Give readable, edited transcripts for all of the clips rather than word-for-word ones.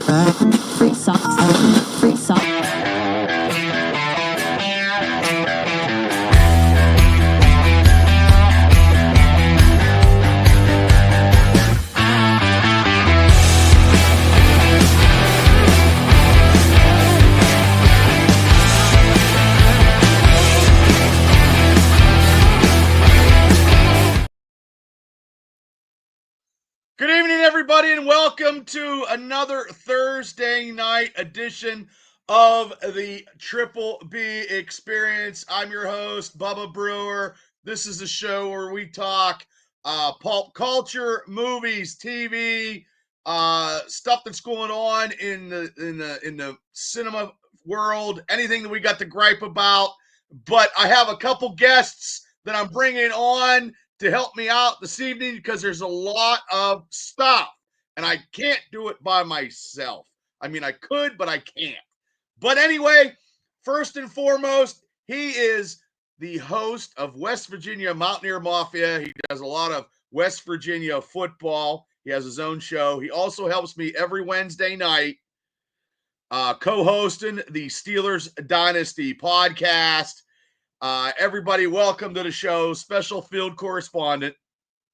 Free socks. Free socks. Good evening, everybody, and welcome to another Thursday night edition of the Triple B Experience. I'm your host, Bubba Brewer. This is a show where we talk pulp culture, movies, TV, stuff that's going on in the cinema world, anything that we got to gripe about. But I have a couple guests that I'm bringing on to help me out this evening because there's a lot of stuff and I can't do it by myself. I mean, I could, but I can't. But anyway, first and foremost, he is the host of West Virginia Mountaineer Mafia. He does a lot of West Virginia football. He has his own show. He also helps me every Wednesday night co-hosting the Steelers Dynasty podcast. Everybody, welcome to the show. Special field correspondent,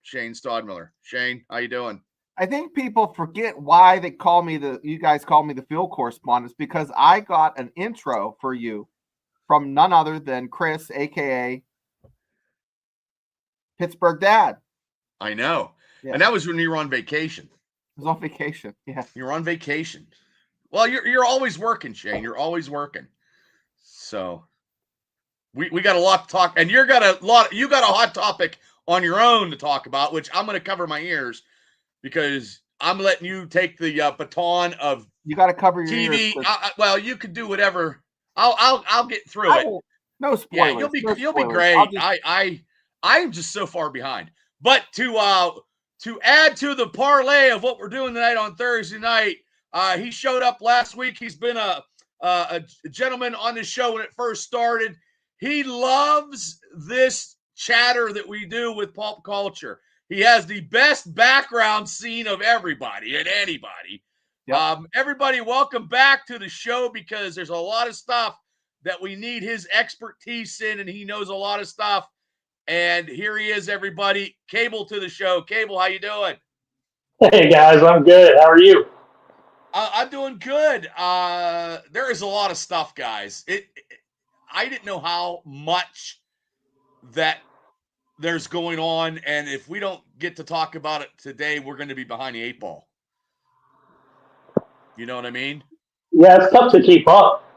Shane Stodmiller. Shane, how you doing? I think people forget why they call me you guys call me the field correspondent, because I got an intro for you from none other than Chris, aka Pittsburgh Dad. I know. Yeah. And that was when you were on vacation. I was on vacation. Yeah. You're on vacation. Well, you're always working, Shane. You're always working. So we got a lot to talk, and you got a hot topic on your own to talk about, which I'm going to cover my ears because I'm letting you take the baton of. You got to cover your TV. ears. Well, you could do whatever. I'll get through it. No spoilers. Yeah, you'll be great. I'm just so far behind. But to add to the parlay of what we're doing tonight on Thursday night, he showed up last week. He's been a gentleman on the show when it first started. He loves this chatter that we do with pulp culture. He has the best background scene of everybody and anybody. Yep. Everybody, welcome back to the show because there's a lot of stuff that we need his expertise in, and he knows a lot of stuff. And here he is, everybody. Cable to the show. Cable, how you doing? Hey, guys, I'm good. How are you? I'm doing good. There is a lot of stuff, guys. I didn't know how much that there's going on, and if we don't get to talk about it today, we're going to be behind the eight ball. You know what I mean? Yeah, it's tough to keep up.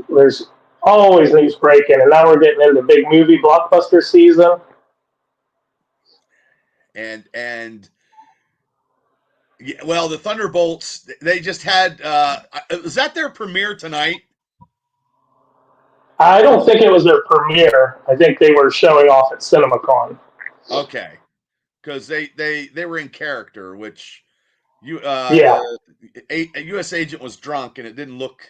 There's always news breaking, and now we're getting into big movie blockbuster season. And yeah, well, the Thunderbolts, they just had was that their premiere tonight? I don't think it was their premiere. I think they were showing off at CinemaCon. Okay, because they were in character, which a U.S. agent was drunk and it didn't look.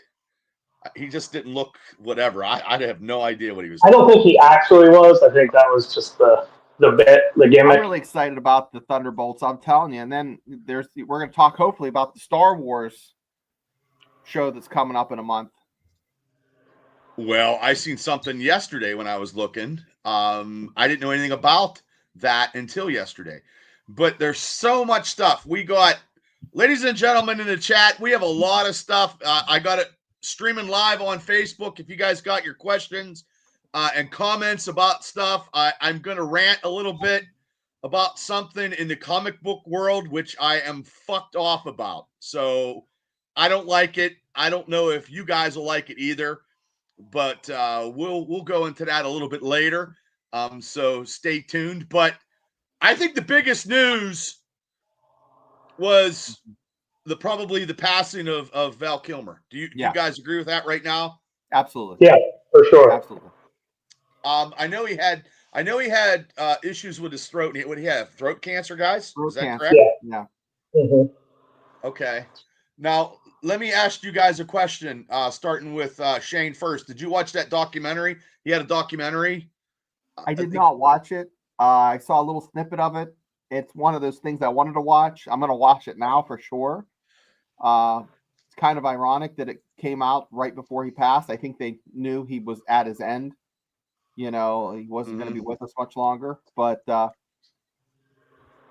He just didn't look whatever. I have no idea what he was doing. I don't think he actually was. I think that was just the bit, the gimmick. I'm really excited about the Thunderbolts. I'm telling you. And then we're going to talk hopefully about the Star Wars show that's coming up in a month. Well, I seen something yesterday when I was looking. I didn't know anything about that until yesterday. But there's so much stuff. We got, ladies and gentlemen in the chat, we have a lot of stuff. I got it streaming live on Facebook. If you guys got your questions and comments about stuff, I'm going to rant a little bit about something in the comic book world, which I am fucked off about. So I don't like it. I don't know if you guys will like it either. But we'll go into that a little bit later. So stay tuned. But I think the biggest news was probably the passing of Val Kilmer. Do you guys agree with that right now? Absolutely. Yeah, for sure. Absolutely. I know he had issues with his throat. What did he have? Throat cancer, guys? Throat Is that cancer. correct? Yeah. Mm-hmm. Okay. Now, let me ask you guys a question, starting with Shane first. Did you watch that documentary? He had a documentary. I did not watch it. I saw a little snippet of it. It's one of those things I wanted to watch. I'm going to watch it now for sure. It's kind of ironic that it came out right before he passed. I think they knew he was at his end. You know, he wasn't going to be with us much longer. But,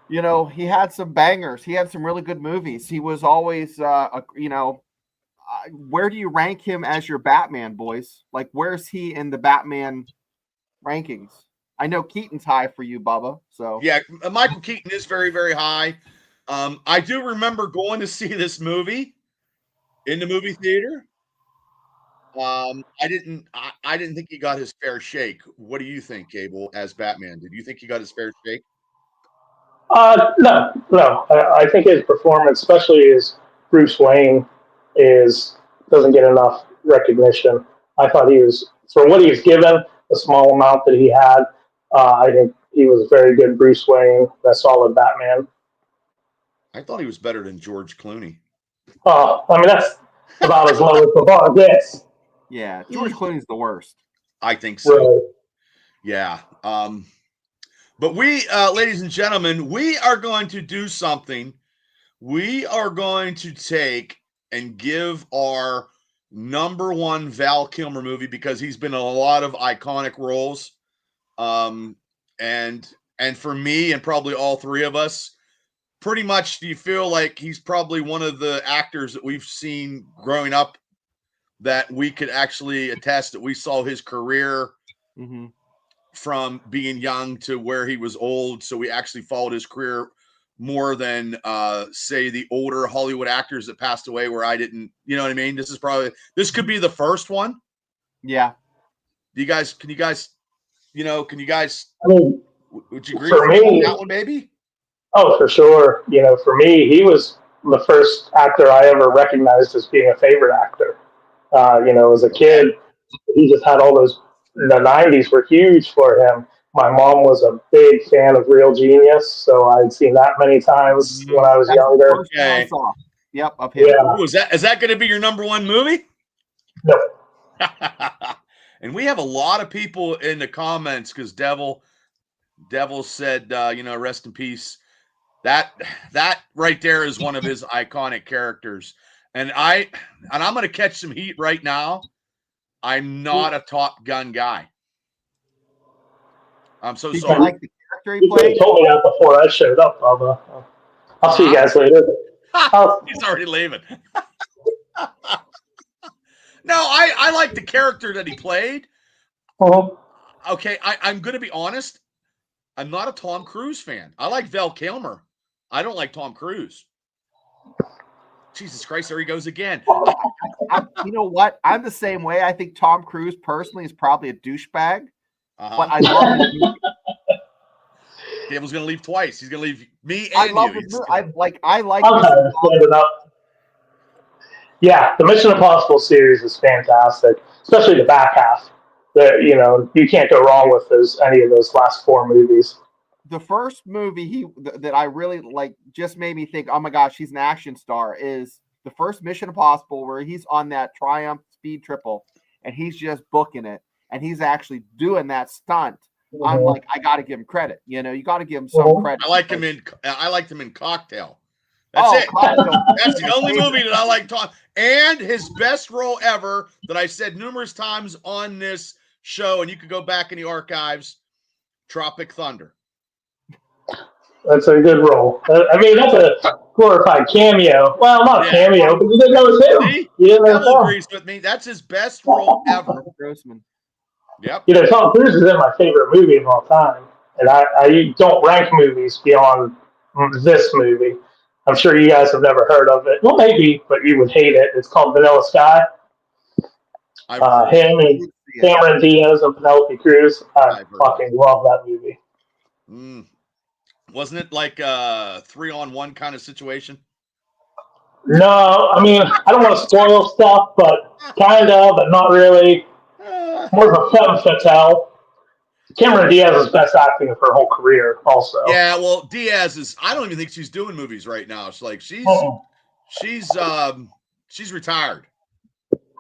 you know, he had some bangers. He had some really good movies. He was always, you know, where do you rank him as your Batman, boys? Like, where's he in the Batman rankings? I know Keaton's high for you, Bubba. So yeah, Michael Keaton is very, very high. I do remember going to see this movie in the movie theater. I didn't think he got his fair shake. What do you think, Cable, as Batman? Did you think he got his fair shake? No. I think his performance, especially as Bruce Wayne, doesn't get enough recognition. I thought he was, for what he was given, the small amount that he had. I think he was a very good Bruce Wayne, a solid Batman. I thought he was better than George Clooney. I mean, that's about as low as the bar gets. yeah, George Clooney's the worst. I think so. Right. Yeah. But we, ladies and gentlemen, we are going to do something. We are going to take and give our number one Val Kilmer movie, because he's been in a lot of iconic roles. And for me and probably all three of us, pretty much, do you feel like he's probably one of the actors that we've seen growing up that we could actually attest that we saw his career from being young to where he was old. So we actually followed his career more than say the older Hollywood actors that passed away, where I didn't, you know what I mean? This could be the first one. Yeah. Can you guys, I mean, would you agree for with me me, on that one, baby? Oh, for sure. You know, for me, he was the first actor I ever recognized as being a favorite actor. You know, as a kid, he just had all those. The '90s were huge for him. My mom was a big fan of Real Genius, so I'd seen that many times when I was That's the younger. first one I saw. Yep, of him. Yeah. Ooh, is that going to be your number one movie? No. And we have a lot of people in the comments, because Devil said, rest in peace. That right there is one of his iconic characters. And I'm going to catch some heat right now. I'm not a Top Gun guy. I'm so Did sorry. you like the character he You could played? have told me that before I showed up, Bubba. I'll see you guys later. He's already leaving. No, I like the character that he played. Okay, I'm going to be honest. I'm not a Tom Cruise fan. I like Val Kilmer. I don't like Tom Cruise. Jesus Christ, there he goes again. You know what? I'm the same way. I think Tom Cruise personally is probably a douchebag, but I love his movie. Cable's going to leave twice. He's going to leave me and I love you. his movie. I like I'm Mission standing up. Yeah, the Mission Impossible series is fantastic, especially the back half. You can't go wrong with any of those last four movies. The first movie that I really like just made me think, oh my gosh, he's an action star, is the first Mission Impossible, where he's on that Triumph Speed Triple and he's just booking it and he's actually doing that stunt. I'm like, I got to give him credit. You got to give him some credit. I liked him in Cocktail. That's it. Cocktail. That's the only movie that I like. And his best role ever that I said numerous times on this show, and you could go back in the archives, Tropic Thunder. That's a good role. I mean, that's a glorified cameo. Well, not cameo, but you didn't know it was him. See? You didn't know Devil agrees with me. That's his best role ever. Grossman. Yep. Tom Cruise is in my favorite movie of all time, and I don't rank movies beyond this movie. I'm sure you guys have never heard of it. Well, maybe, but you would hate it. It's called Vanilla Sky. Him and Cameron Diaz and Penelope Cruz. I fucking love that movie. Wasn't it like a 3-on-1 kind of situation? No, I mean, I don't want to spoil stuff, but kind of, but not really. More of a femme fatale. Cameron Diaz's best acting of her whole career, also. Yeah, well, Diaz I don't even think she's doing movies right now. It's like she's retired.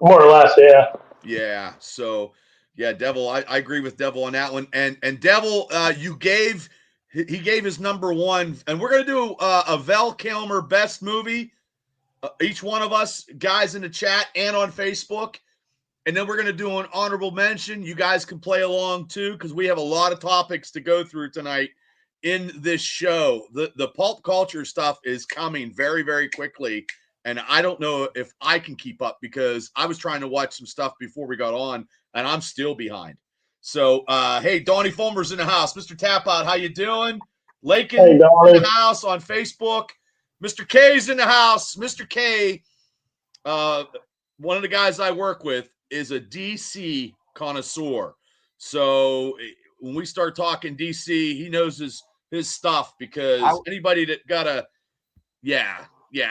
More or less, yeah. Yeah. So, yeah, Devil. I agree with Devil on that one. And Devil, he gave his number one, and we're gonna do a Val Kilmer best movie each one of us guys in the chat and on Facebook. And then we're going to do an honorable mention. You guys can play along too, because we have a lot of topics to go through tonight in this show. The pulp culture stuff is coming very, very quickly. And I don't know if I can keep up, because I was trying to watch some stuff before we got on, and I'm still behind. So, hey, Donnie Fulmer's in the house. Mr. Tapout, how you doing? Lakin Hey, in Donnie. the house on Facebook. Mr. K's in the house. Mr. K, one of the guys I work with, is a DC connoisseur. So when we start talking DC, he knows his stuff, because anybody that got a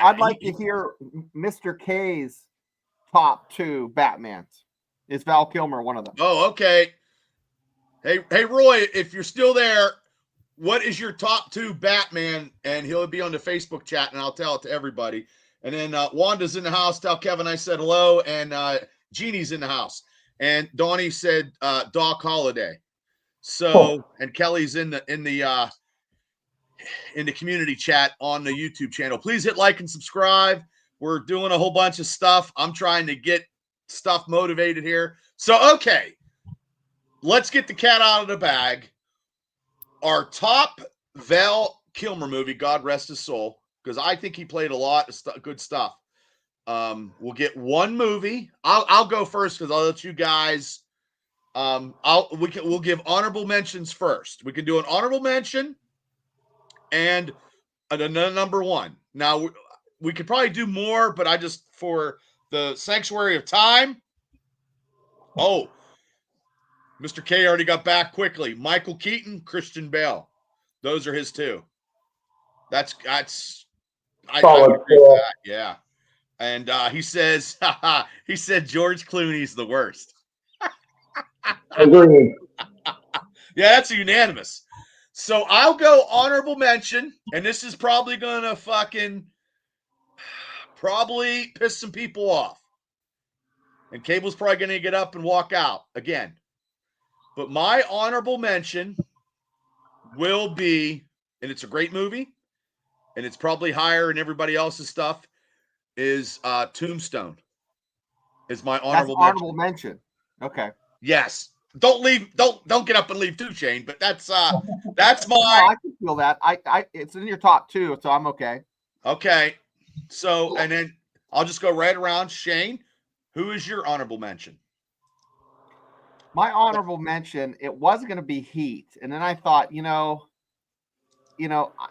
I'd like to hear Mr. K's top 2 Batmans. Is Val Kilmer one of them? Oh, okay. Hey, Roy, if you're still there, what is your top 2 Batman? And he'll be on the Facebook chat, and I'll tell it to everybody. And then Wanda's in the house. Tell Kevin I said hello. And Jeannie's in the house. And Donnie said Doc Holliday. So, and Kelly's in the community chat on the YouTube channel. Please hit like and subscribe. We're doing a whole bunch of stuff. I'm trying to get stuff motivated here. So, okay, let's get the cat out of the bag. Our top Val Kilmer movie, God rest his soul, because I think he played a lot of good stuff. We'll get one movie. I'll go first, because I'll let you guys. We'll give honorable mentions first. We can do an honorable mention and a number 1. Now we could probably do more, but I just, for the sanctuary of time. Oh, Mr. K already got back quickly. Michael Keaton, Christian Bale. Those are his 2. I agree with that. Yeah. And he says, he said George Clooney's the worst. Agreed. Yeah, that's unanimous. So I'll go honorable mention, and this is probably going to probably piss some people off. And Cable's probably going to get up and walk out again. But my honorable mention will be, and it's a great movie, and it's probably higher in everybody else's stuff, is Tombstone. Is my honorable mention. Okay. Yes. Don't leave. Don't get up and leave too, Shane. But that's my. No, I can feel that. It's in your top 2, so I'm okay. Okay. So, and then I'll just go right around. Shane, who is your honorable mention? My honorable mention, it was going to be Heat, and then I thought,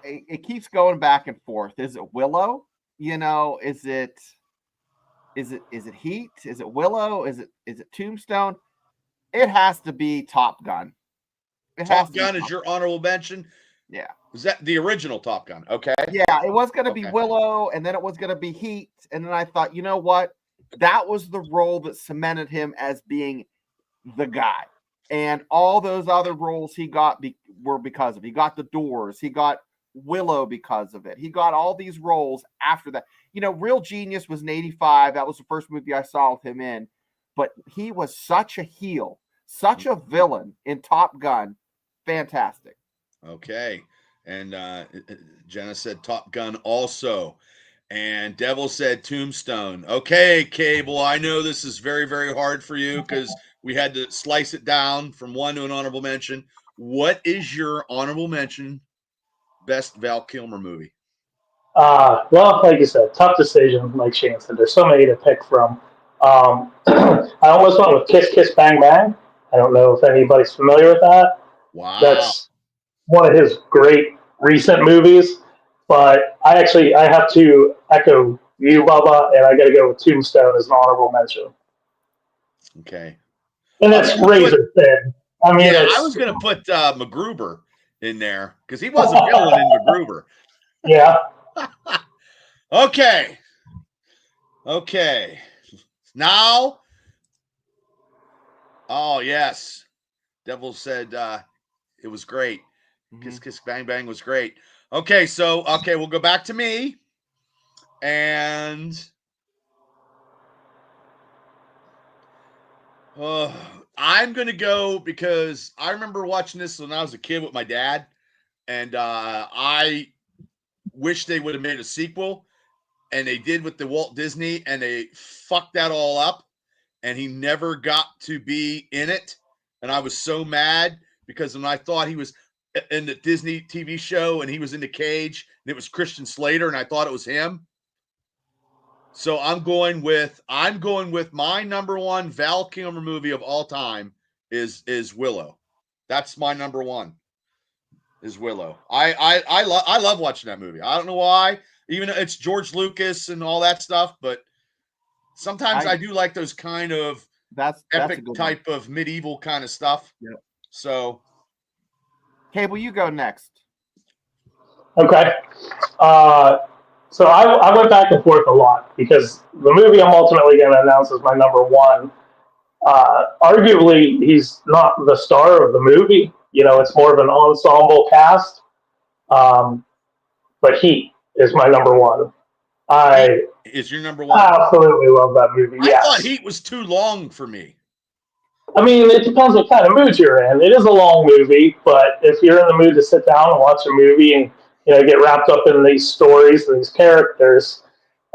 it keeps going back and forth. Is it Willow? Is it Heat? Is it Willow? Is it Tombstone? It has to be Top Gun. Top Gun is your honorable mention? Yeah. Is that the original Top Gun? Okay. Yeah, it was going to be Willow, and then it was going to be Heat, and then I thought, you know what? That was the role that cemented him as being the guy. And all those other roles he got were because of it. He got The Doors. He got Willow because of it. He got all these roles after that. Real Genius was in 85. That was the first movie I saw with him in. But he was such a heel, such a villain in Top Gun. Fantastic. Okay. And Jenna said Top Gun also. And Devil said Tombstone. Okay, Cable, I know this is very, very hard for you, because we had to slice it down from 1 to an honorable mention. What is your honorable mention best Val Kilmer movie? Well, like you said, tough decision, like Shane said. There's so many to pick from. I almost went with Kiss Kiss Bang Bang. I don't know if anybody's familiar with that. Wow. That's one of his great recent movies. But I have to echo you, Bubba, and I got to go with Tombstone as an honorable mention. Okay. And it's razor thin. I mean, I was going to put MacGruber in there, because he was a villain in MacGruber. Yeah. Okay. Now, oh yes, Devil said it was great. Kiss Kiss Bang Bang was great. Okay, so we'll go back to me, and I'm gonna go, because I remember watching this when I was a kid with my dad, and I wish they would have made a sequel. and they did with the Walt Disney, and they fucked that all up, and he never got to be in it. And I was so mad because when I thought he was in the Disney TV show and he was in the cage and it was Christian Slater and I thought it was him. So I'm going with my number one Val Kilmer movie of all time is Willow. That's my number one. Is Willow. I love watching that movie. I don't know why. Even though it's George Lucas and all that stuff, but sometimes I do like those kind of that's epic a good type of medieval kind of stuff. Yep. So, Cable, you go next. Okay. So I went back and forth a lot because the movie I'm ultimately going to announce as my number one. Arguably, he's not the star of the movie. You know, it's more of an ensemble cast. But Heat is my number one. I is your number one? absolutely love that movie. I yes. thought Heat was too long for me. I mean, it depends what kind of mood you're in. It is a long movie, but if you're in the mood to sit down and watch a movie and get wrapped up in these stories and these characters,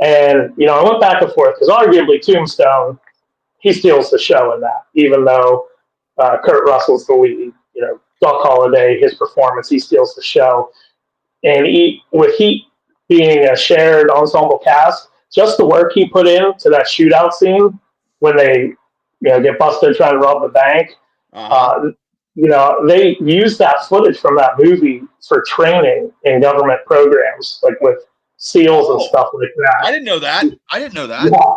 and I went back and forth because arguably Tombstone, he steals the show in that, even though Kurt Russell's the lead. Doc Holliday, his performance, he steals the show, and with Heat being a shared ensemble cast, just the work he put into that shootout scene when they get busted trying to rob the bank. They use that footage from that movie for training in government programs, like with SEALs and stuff like that. I didn't know that. Yeah,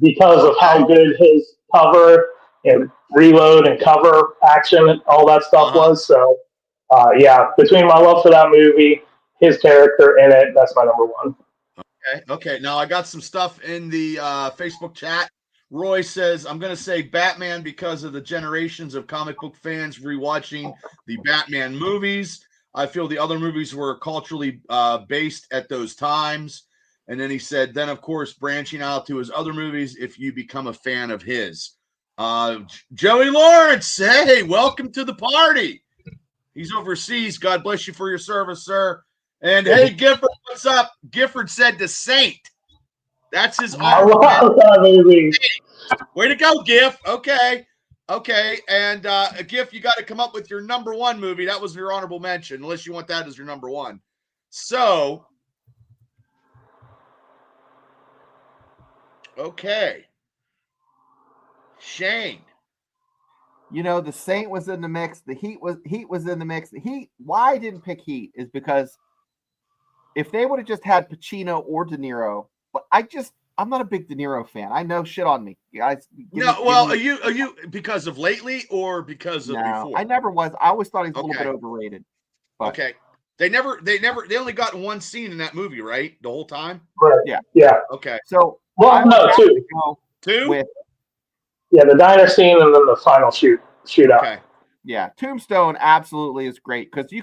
because of how good his cover and reload and cover action, all that stuff was. So, between my love for that movie, his character in it, that's my number one. Okay. Now I got some stuff in the Facebook chat. Roy says, I'm going to say Batman because of the generations of comic book fans rewatching the Batman movies. I feel the other movies were culturally based at those times. And then he said, then, of course, branching out to his other movies if you become a fan of his. Joey Lawrence, hey, welcome to the party. He's overseas. God bless you for your service, sir. And hey, Gifford, what's up? Gifford said The Saint. That's his I love that movie. Way to go, Giff. Okay. And Giff, you got to come up with your number one movie. That was your honorable mention, unless you want that as your number one. So, okay. Shane. The Saint was in the mix. The Heat was in the mix. The Heat. Why I didn't pick Heat is because if they would have just had Pacino or De Niro, but I'm not a big De Niro fan. I know, shit on me, guys. Are you because of lately or because of before? I never was. I always thought he was a little bit overrated. But. Okay. They only got one scene in that movie, right? The whole time? Right. Yeah. Okay. So two? The diner scene and then the final shootout. Okay. Yeah, Tombstone absolutely is great because he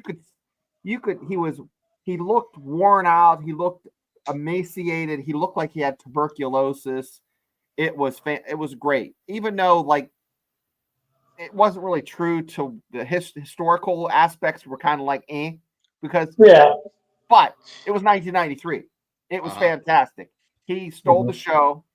looked worn out, he looked emaciated, he looked like he had tuberculosis. It was great, even though it wasn't really true to the historical aspects. Were kind of because but it was 1993. It was fantastic. He stole the show.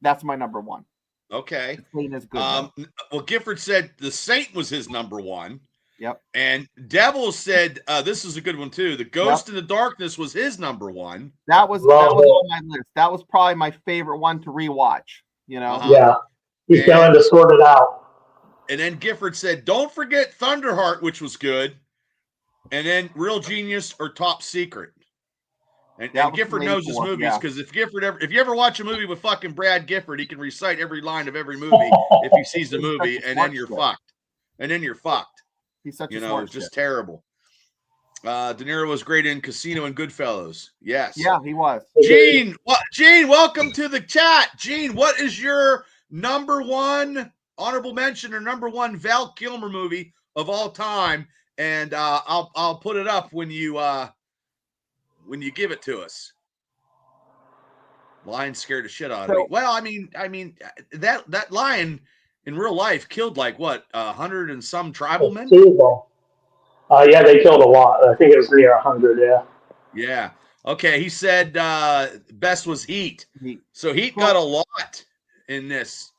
That's my number one. Okay. Is good, well, Gifford said The Saint was his number one. Yep. And Devil said this is a good one too. The Ghost in the Darkness was his number one. That was on my list. That was probably my favorite one to rewatch. Yeah. He's going to sort it out. And then Gifford said, "Don't forget Thunderheart, which was good." And then Real Genius or Top Secret. And Gifford knows his movies because if you ever watch a movie with fucking Brad Gifford, he can recite every line of every movie if he sees the movie, and then you're fucked. He's such a smart it's just terrible. De Niro was great in Casino and Goodfellas. Yes. Yeah, he was. Gene, welcome to the chat. Gene, what is your number one honorable mention or number one Val Kilmer movie of all time? And I'll put it up when you give it to us. Lion scared the shit out of me. Well, I mean that lion in real life killed 100 and some tribal men. Yeah, they killed a lot. I think it was near 100. Yeah. Yeah. Okay, he said best was Heat. So Heat got a lot in this.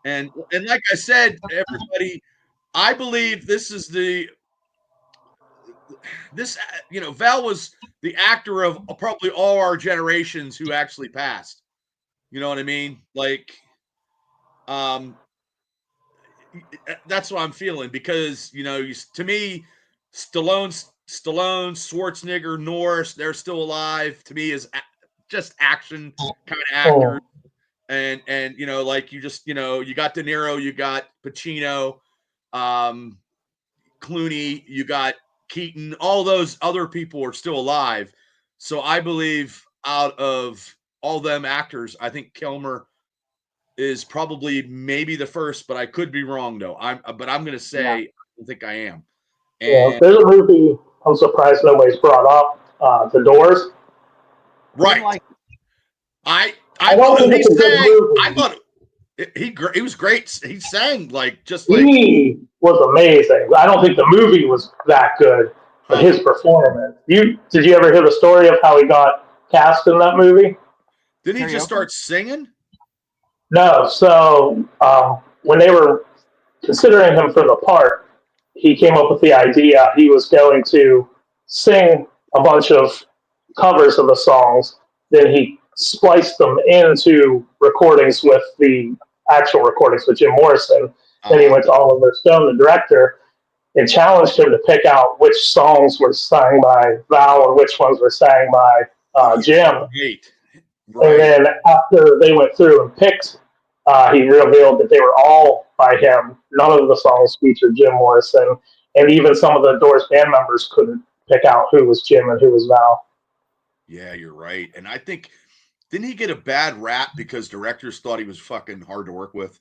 And like I said, everybody, I believe this is Val was the actor of probably all our generations who actually passed. You know what I mean? Like, that's what I'm feeling because to me, Stallone, Schwarzenegger, Norris, they're still alive. To me, is just action kind of actors. And like you got De Niro, you got Pacino, Clooney, you got Keaton, all those other people are still alive. So I believe out of all them actors, I think Kilmer is probably maybe the first, but I could be wrong though. I'm going to say I don't think I am. And there's a movie I'm surprised nobody's brought up, The Doors. Right. I don't think it's a good movie. I thought he was great. He sang he was amazing. I don't think the movie was that good, but his performance. Did you ever hear the story of how he got cast in that movie? Didn't he just start singing? No. So when they were considering him for the part, he came up with the idea he was going to sing a bunch of covers of the songs. Then he spliced them into recordings with the actual recordings with Jim Morrison. Then he went to Oliver Stone, the director, and challenged him to pick out which songs were sang by Val and which ones were sang by Jim. Right. And then after they went through and picked, he revealed that they were all by him. None of the songs featured Jim Morrison, and even some of the Doors band members couldn't pick out who was Jim and who was Val. Yeah, you're right. And I think, didn't he get a bad rap because directors thought he was fucking hard to work with?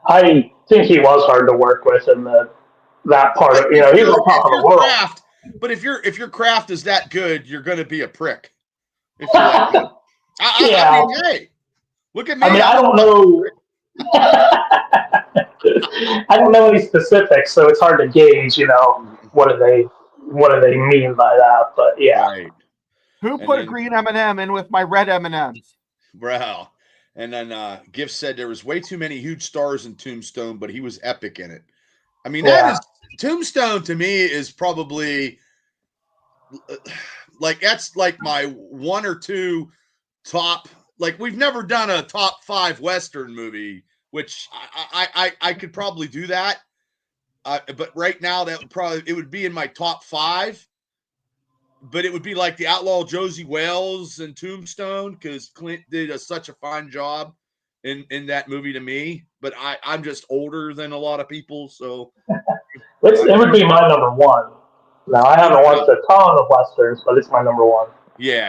I think he was hard to work with in that part of, he's on top of the world. Craft, but if your craft is that good, you're going to be a prick. If you're that good. I mean, hey, look at me. I mean, I don't know. I don't know any specifics, so it's hard to gauge. What do they mean by that? But yeah. Right. Who put a green M&M in with my red M&Ms? Bro. And then Gift said there was way too many huge stars in Tombstone, but he was epic in it. I mean, that is Tombstone to me is probably that's like my one or two top. Like we've never done a top 5 Western movie, which I could probably do that. But right now it would be in my top 5. But it would be like the Outlaw Josie Wales and Tombstone because Clint did such a fine job in that movie to me. But I'm just older than a lot of people, so it would be my number 1. Now I haven't watched a ton of Westerns, but it's my number 1. Yeah.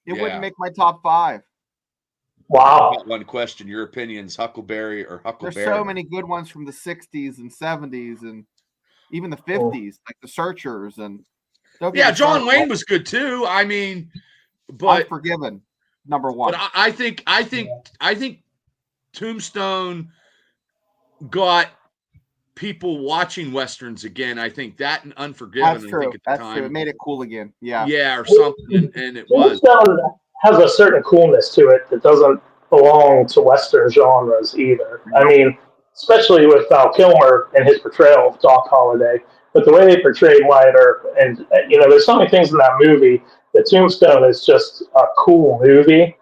It wouldn't make my top 5. Wow. One question: your opinions, Huckleberry or Huckleberry? There's so many good ones from the '60s and '70s and even the '50s, like The Searchers and. John Wayne was good too. I mean, but Unforgiven, number 1. But I think Tombstone got people watching Westerns again. I think that and Unforgiven. That's true. I think at the time. It made it cool again. Yeah. Yeah, or something. And it Tombstone has a certain coolness to it that doesn't belong to Western genres either. I mean, especially with Val Kilmer and his portrayal of Doc Holliday. But the way they portrayed Wyatt Earp, and there's so many things in that movie. The Tombstone is just a cool movie.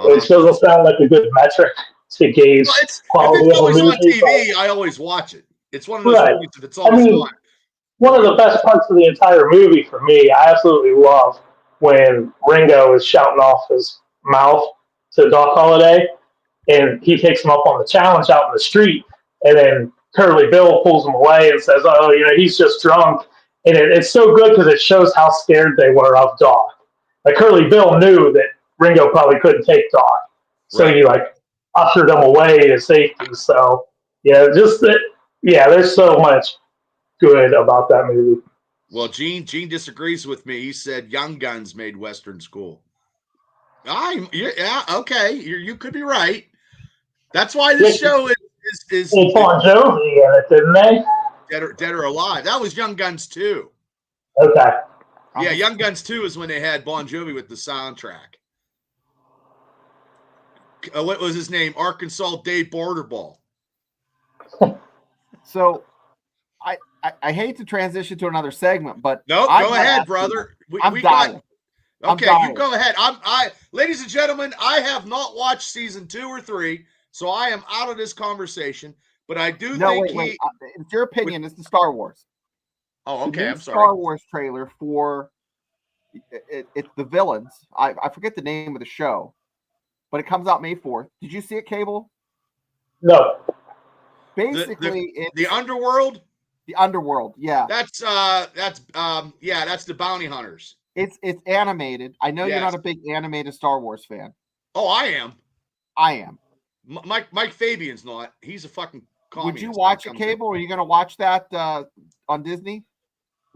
It doesn't sound like a good metric to gauge quality if it's always of a movie. On TV, I always watch it. It's one of those movies that it's always on. One of the best parts of the entire movie for me, I absolutely love when Ringo is shouting off his mouth to Doc Holliday, and he takes him up on the challenge out in the street, and then Curly Bill pulls him away and says, he's just drunk. And it's so good because it shows how scared they were of Doc. Like Curly Bill knew that Ringo probably couldn't take Doc. So he ushered him away to safety. So there's so much good about that movie. Well, Gene disagrees with me. He said Young Guns made Westerns cool. Okay. You could be right. That's why this show is Bon Jovi in it, didn't they? Dead or Alive. That was Young Guns too. Okay. Yeah, Young Guns 2 is when they had Bon Jovi with the soundtrack. What was his name? Arkansas Dave Borderball. So I hate to transition to another segment, but No, I'm go not ahead, asking brother. I'm dying. Okay, you go ahead. Ladies and gentlemen, I have not watched season 2 or 3, so I am out of this conversation. But I do think wait. It's your opinion. It's the Star Wars. Oh, okay. I'm sorry. Star Wars trailer for it's the villains. I forget the name of the show, but it comes out May 4th. Did you see it, Cable? No. Basically, it's the Underworld. The Underworld, yeah. That's the bounty hunters. It's animated. I know you're not a big animated Star Wars fan. Oh, I am. I am. Mike Fabian's not. He's a fucking communist. Would you watch it, Cable? Are you going to watch that on Disney?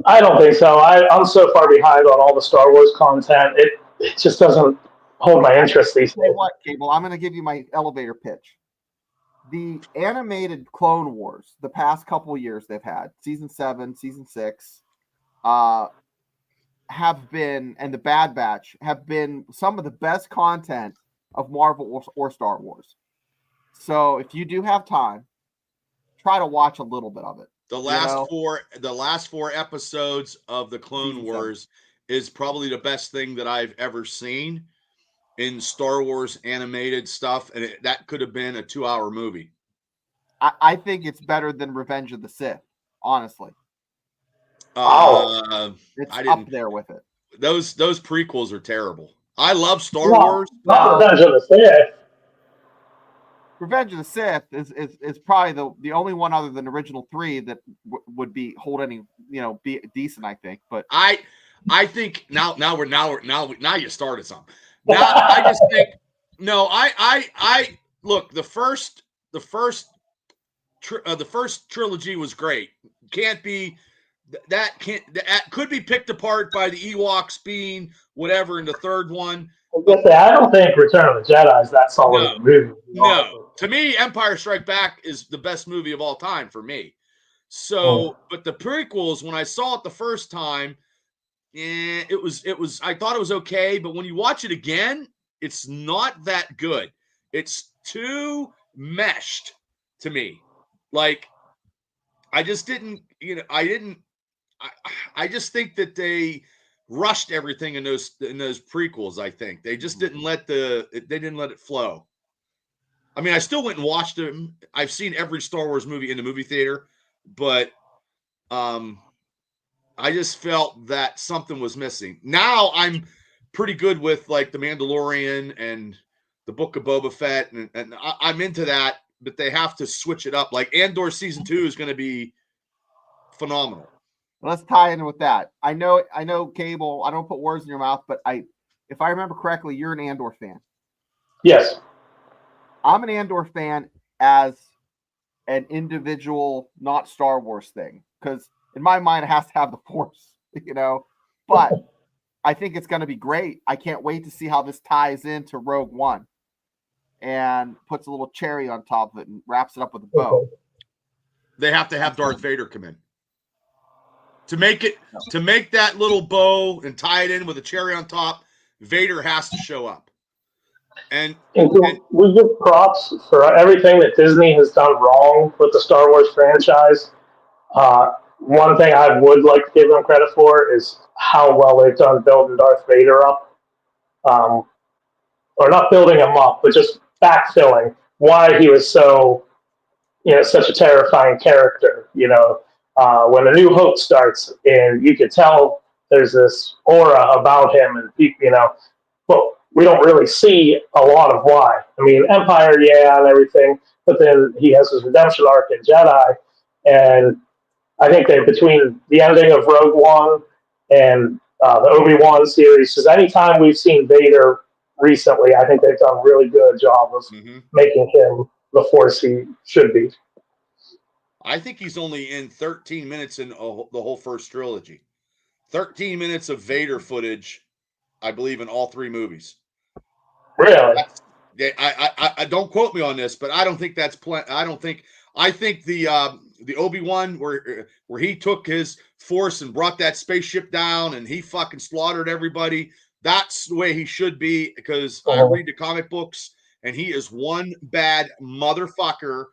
I don't think so. I'm so far behind on all the Star Wars content. It just doesn't hold my interest these days. What, Cable? I'm going to give you my elevator pitch. The animated Clone Wars, the past couple years they've had, season 7, season 6, have been, and the Bad Batch have been some of the best content of Marvel or Star Wars. So if you do have time, try to watch a little bit of it. The last four episodes of the Clone Wars is probably the best thing that I've ever seen in Star Wars animated stuff, and that could have been a 2-hour movie. I think it's better than Revenge of the Sith, honestly. It's up there with it. Those prequels are terrible. I love Star Wars. Not Revenge of the Sith. Revenge of the Sith is probably the only one other than the original 3 that would be be decent, I think. But I think now you started something. Now I just think I look, the first trilogy was great. That could be picked apart by the Ewoks being whatever in the third one. I don't think Return of the Jedi is that solid a movie. No, to me, Empire Strike Back is the best movie of all time for me. So, but the prequels, when I saw it the first time, it was. I thought it was okay, but when you watch it again, it's not that good. It's too meshed to me. Like, I just didn't. I just think that they rushed everything in those prequels. I think they just didn't let it flow. I mean, I still went and watched them. I've seen every Star Wars movie in the movie theater, but I just felt that something was missing. Now I'm pretty good with like The Mandalorian and the Book of Boba Fett, and I'm into that, but they have to switch it up. Like Andor season 2 is going to be phenomenal. Let's tie in with that. I know, Cable. I don't put words in your mouth, but if I remember correctly, you're an Andor fan. Yes, I'm an Andor fan as an individual, not Star Wars thing, because in my mind it has to have the Force, But I think it's going to be great. I can't wait to see how this ties into Rogue One, and puts a little cherry on top of it and wraps it up with a bow. They have to have Darth Vader come in. To make that little bow and tie it in with a cherry on top, Vader has to show up. And we give props for everything that Disney has done wrong with the Star Wars franchise. One thing I would like to give them credit for is how well they've done building Darth Vader up. Or not building him up, but just backfilling why he was so, such a terrifying character. When A New Hope starts, and you could tell there's this aura about him, and well, we don't really see a lot of why. I mean, Empire, and everything, but then he has his redemption arc in Jedi, and I think that between the ending of Rogue One and the Obi-Wan series, because anytime we've seen Vader recently, I think they've done a really good job of making him the Force he should be. I think he's only in 13 minutes in the whole first trilogy. 13 minutes of Vader footage, I believe, in all 3 movies. Really? I don't quote me on this, but I don't think that's I I think the Obi-Wan where he took his force and brought that spaceship down and he fucking slaughtered everybody. That's the way he should be, because I read the comic books and he is one bad motherfucker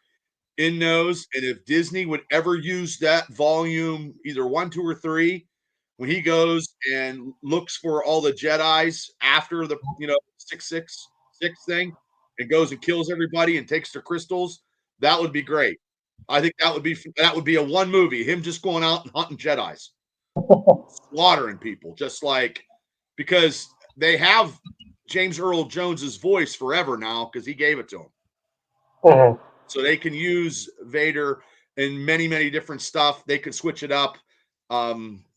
in those. And if Disney would ever use that volume, either 1, 2, or 3, when he goes and looks for all the Jedis after the 666 thing and goes and kills everybody and takes their crystals, that would be great. I think that would be a one movie, him just going out and hunting Jedis, slaughtering people, just like, because they have James Earl Jones's voice forever now because he gave it to him. So they can use Vader in many, many different stuff. They could switch it up.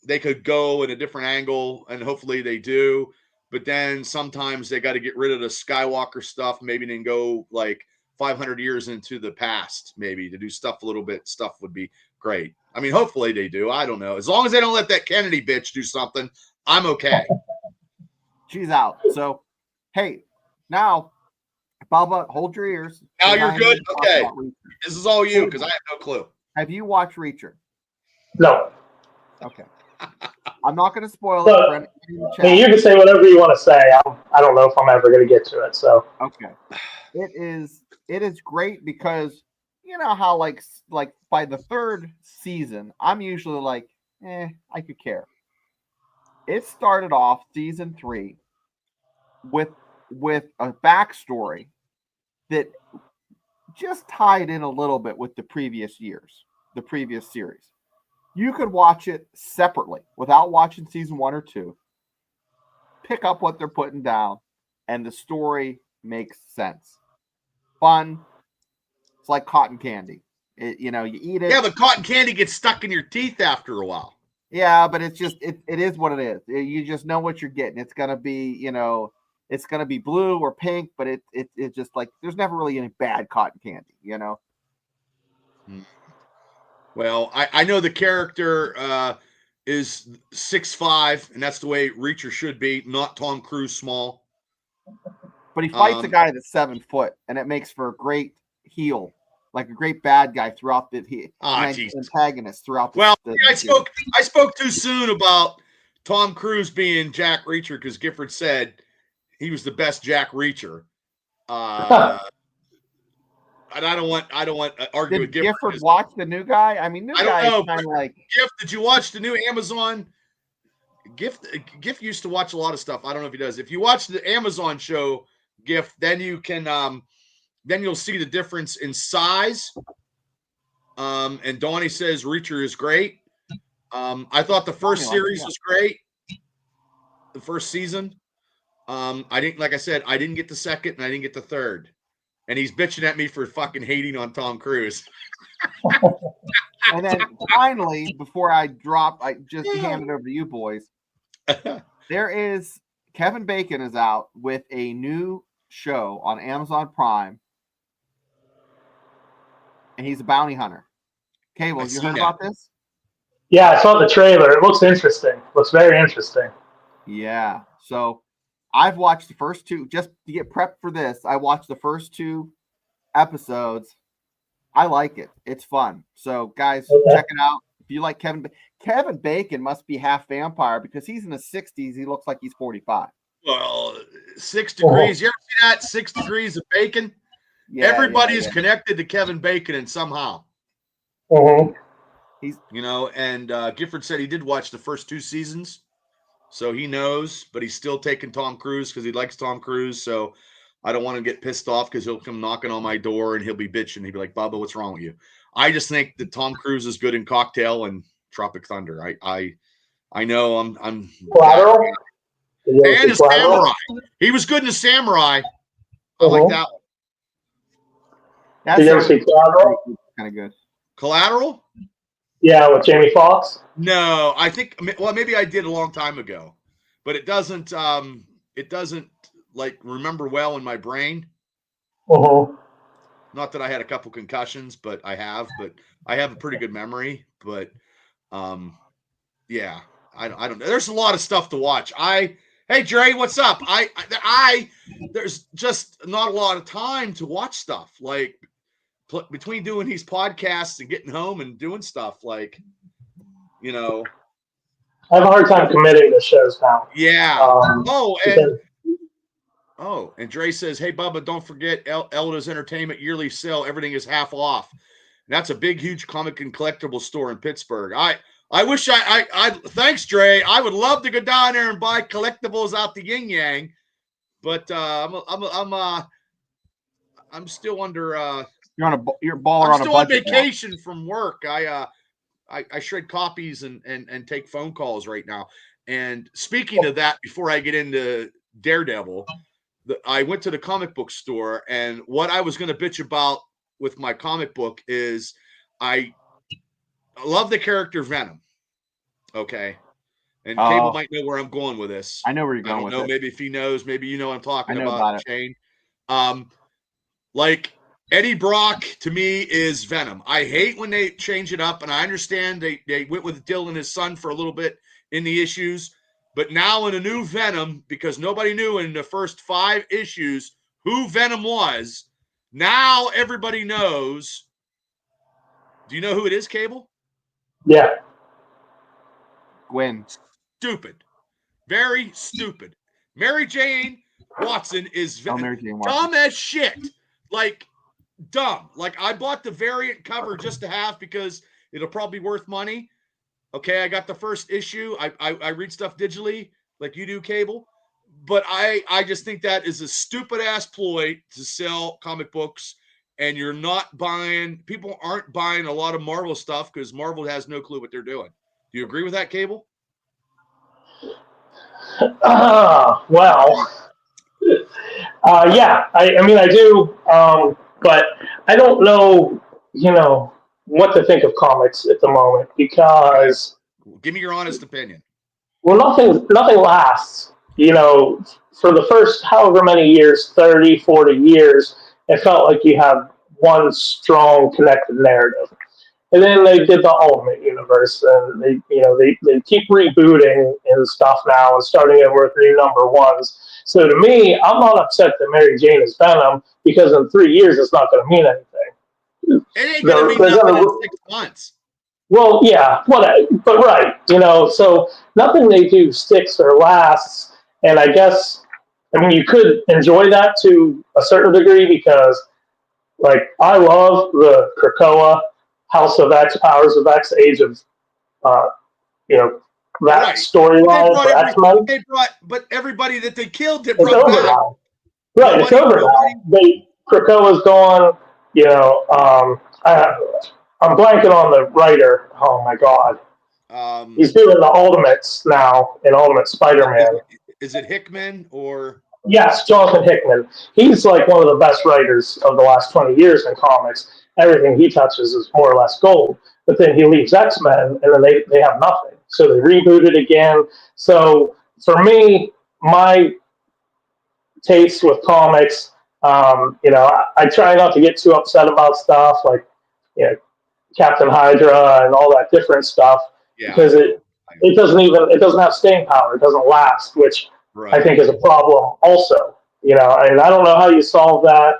They could go in a different angle, and hopefully they do. But then sometimes they got to get rid of the Skywalker stuff, maybe then go like 500 years into the past, maybe, to do stuff a little bit. Stuff would be great. I mean, hopefully they do. I don't know. As long as they don't let that Kennedy bitch do something, I'm okay. She's out. So, hey, now, Bubba, hold your ears. Now you're good? Okay. This is all you, because I have no clue. Have you watched Reacher? No. Okay. I'm not going to spoil Look, it for anybody in the chat. I mean, you can say whatever you want to say. I don't know if I'm ever going to get to it. So okay, it is great because you know how like by the third season, I'm usually like, I could care. It started off season 3 with a backstory that just tied in a little bit with the previous series. You could watch it separately without watching season 1 or 2. Pick up what they're putting down, and the story makes sense. Fun. It's like cotton candy. You eat it. Yeah, but cotton candy gets stuck in your teeth after a while. Yeah, but it's just it is what it is. You just know what you're getting. It's gonna be, it's gonna be blue or pink, but it's just like there's never really any bad cotton candy, Well, I know the character is 6'5", and that's the way Reacher should be, not Tom Cruise small. But he fights a guy that's 7 foot, and it makes for a great heel, like a great bad guy throughout the antagonist throughout. I spoke too soon about Tom Cruise being Jack Reacher because Gifford said he was the best Jack Reacher. And I don't want to argue with Gifford. Gifford watch the new guy? I mean, I don't know. Kind of like Giff, did you watch the new Amazon? Giff used to watch a lot of stuff. I don't know if he does. If you watch the Amazon show, Giff, then you can then you'll see the difference in size. And Donnie says Reacher is great. I thought the first series was great. The first season. I didn't get the second and I didn't get the third. And he's bitching at me for fucking hating on Tom Cruise. And then finally, before I drop, I just hand it over to you boys. There is Kevin Bacon is out with a new show on Amazon Prime. And he's a bounty hunter. Cable, you heard about this? Yeah, I saw the trailer. It looks interesting. Looks very interesting. Yeah. So I've watched the first 2 just to get prepped for this. I watched the first 2 episodes. I like it. It's fun. So guys, check it out. If you like Kevin Bacon must be half vampire because he's in his 60s. He looks like he's 45. Well, 6 degrees. You ever see that 6 degrees of bacon? Yeah, everybody's connected to Kevin Bacon and somehow. He's and Gifford said he did watch the first 2 seasons. So he knows, but he's still taking Tom Cruise because he likes Tom Cruise. So I don't want to get pissed off because he'll come knocking on my door and he'll be bitching. He'll be like, Bubba, what's wrong with you? I just think that Tom Cruise is good in Cocktail and Tropic Thunder. I know I'm Collateral? And Samurai. He was good in Samurai. I like that one. Did you ever see Collateral? Kind of good. Collateral? Yeah, with Jamie Foxx. No, I think maybe I did a long time ago, but it doesn't like remember well in my brain. Not that I had a couple concussions, but I have a pretty good memory. But yeah, I don't know. There's a lot of stuff to watch. Hey Dre, what's up? There's just not a lot of time to watch stuff. Like between doing these podcasts and getting home and doing stuff, like, you know. I have a hard time committing to shows now. Yeah. Because- And Dre says, "Hey Bubba, don't forget Elda's Entertainment yearly sale. Everything is half off. And that's a big, huge comic and collectible store in Pittsburgh. I wish I thanks, Dre. I would love to go down there and buy collectibles out the yin yang, but I'm still under you're a baller I'm on a still on budget now. vacation from work. I shred copies and take phone calls right now. And speaking of that, before I get into Daredevil, I went to the comic book store, and what I was going to bitch about with my comic book is I love the character Venom. Okay. And Cable might know where I'm going with this. I know where you're going with it. it. Maybe if he knows, maybe you know what I'm talking I know about it. Shane. Like Eddie Brock to me is Venom. I hate when they change it up, and I understand they went with Dylan and his son for a little bit in the issues, but now in a new Venom, because nobody knew in the first 5 issues who Venom was, now everybody knows. Do you know who it is, Cable? Yeah. Gwen. Stupid. Very stupid. Mary Jane Watson is dumb as shit. Like, dumb. Like, I bought the variant cover just to have because it'll probably be worth money. Okay, I got the first issue. I read stuff digitally like you do, Cable. But I just think that is a stupid-ass ploy to sell comic books, and you're not buying – people aren't buying a lot of Marvel stuff because Marvel has no clue what they're doing. Do you agree with that, Cable? Well, yeah, I mean, I do, but I don't know, what to think of comics at the moment because give me your honest opinion. Well, nothing lasts. For the first however many years, 30, 40 years, it felt like you have one strong connected narrative. And then they did the Ultimate Universe, and they keep rebooting and stuff now and starting over with new number ones. So to me, I'm not upset that Mary Jane is Venom because in 3 years it's not going to mean anything. It ain't going to mean nothing in 6 months. Well, yeah, but right, so nothing they do sticks or lasts. And I guess, you could enjoy that to a certain degree because, like, I love the Krakoa, House of X, Powers of X, Age of, that storyline for X-Men. But everybody that they killed, they it's brought over back. now. Right, it's over now. Krakoa's gone, I'm blanking on the writer. Oh my god. He's doing the Ultimates now in Ultimate Spider-Man. Is it Hickman or? Yes, Jonathan Hickman. He's like one of the best writers of the last 20 years in comics. Everything he touches is more or less gold. But then he leaves X-Men, and then they have nothing. So they reboot it again. So for me, my taste with comics, I try not to get too upset about stuff like, Captain Hydra and all that different stuff because it doesn't have staying power. It doesn't last, which I think is a problem also. And I don't know how you solve that.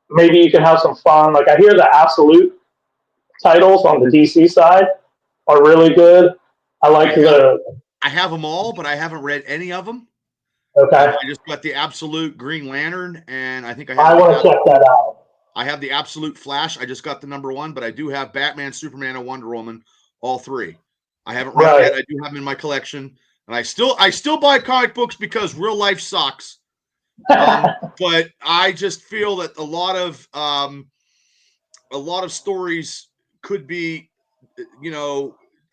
Maybe you can have some fun. Like, I hear the absolute titles on the DC side are really good. I have them all, but I haven't read any of them. Okay. I just got the Absolute Green Lantern, and I think I want to check that out. I have the Absolute Flash. I just got the number 1, but I do have Batman, Superman, and Wonder Woman, all 3. I haven't read yet. I do have them in my collection, and I still buy comic books because real life sucks. But I just feel that a lot of stories could be,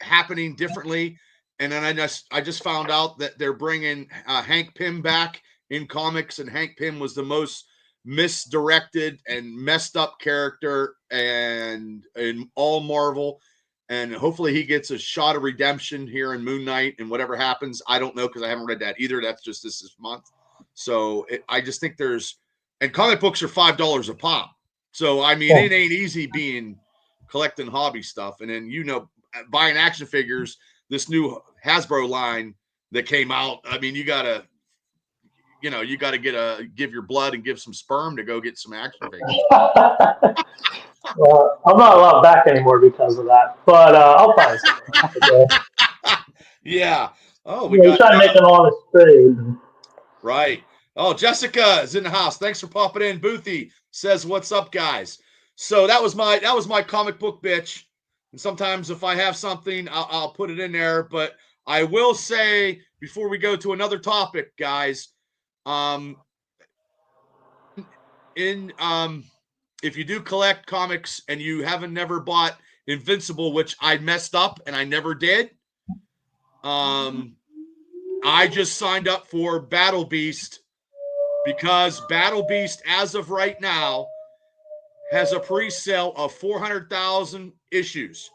happening differently. And then I just found out that they're bringing Hank Pym back in comics, and Hank Pym was the most misdirected and messed up character and in all Marvel. And hopefully he gets a shot of redemption here in Moon Knight, and whatever happens, I don't know because I haven't read that either. That's just this month. So I just think and comic books are $5 a pop. So, it ain't easy collecting hobby stuff. And then, buying action figures, this new Hasbro line that came out. You gotta you got to give your blood and give some sperm to go get some action figures. Well, I'm not allowed back anymore because of that, but I'll find something. Okay. Yeah. Oh, we You got try to make an honest trade. right. Oh, Jessica is in the house. Thanks for popping in. Boothie says, "What's up, guys?" So that was my comic book bitch. And sometimes if I have something, I'll put it in there. But I will say before we go to another topic, guys, if you do collect comics and you haven't never bought Invincible, which I messed up and I never did, I just signed up for Battle Beast because Battle Beast, as of right now, has a pre-sale of 400,000 issues.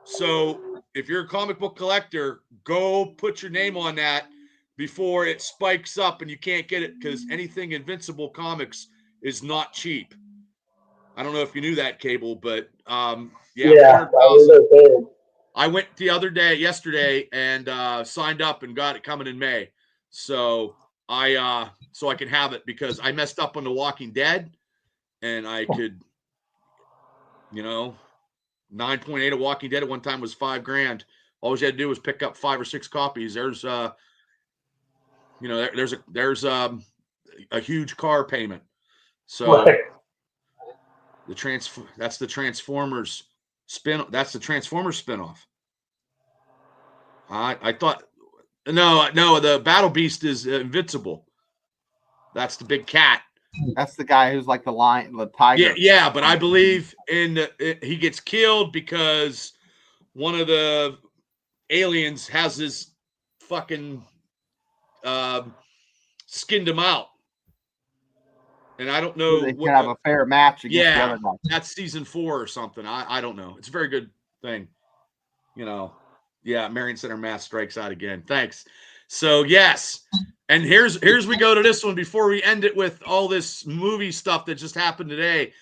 So if you're a comic book collector, go put your name on that before it spikes up and you can't get it, because anything Invincible Comics is not cheap. I don't know if you knew that, Cable, but Yeah, 400,000. I went yesterday, and signed up and got it coming in May. So I can have it because I messed up on The Walking Dead, and I could, 9.8 of Walking Dead at one time was $5,000. All you had to do was pick up 5 or 6 copies. There's there's a huge car payment. So right. that's the Transformers That's the Transformers spinoff. I thought no, the Battle Beast is Invincible. That's the big cat. That's the guy who's like the lion, the tiger. Yeah, but I believe he gets killed because one of the aliens has his fucking skinned him out. And I don't know. They can have a fair match against the other guy. That's season 4 or something. I don't know. It's a very good thing. Yeah, Marion Center Mass strikes out again. Thanks. So yes. And here's we go to this one before we end it with all this movie stuff that just happened today.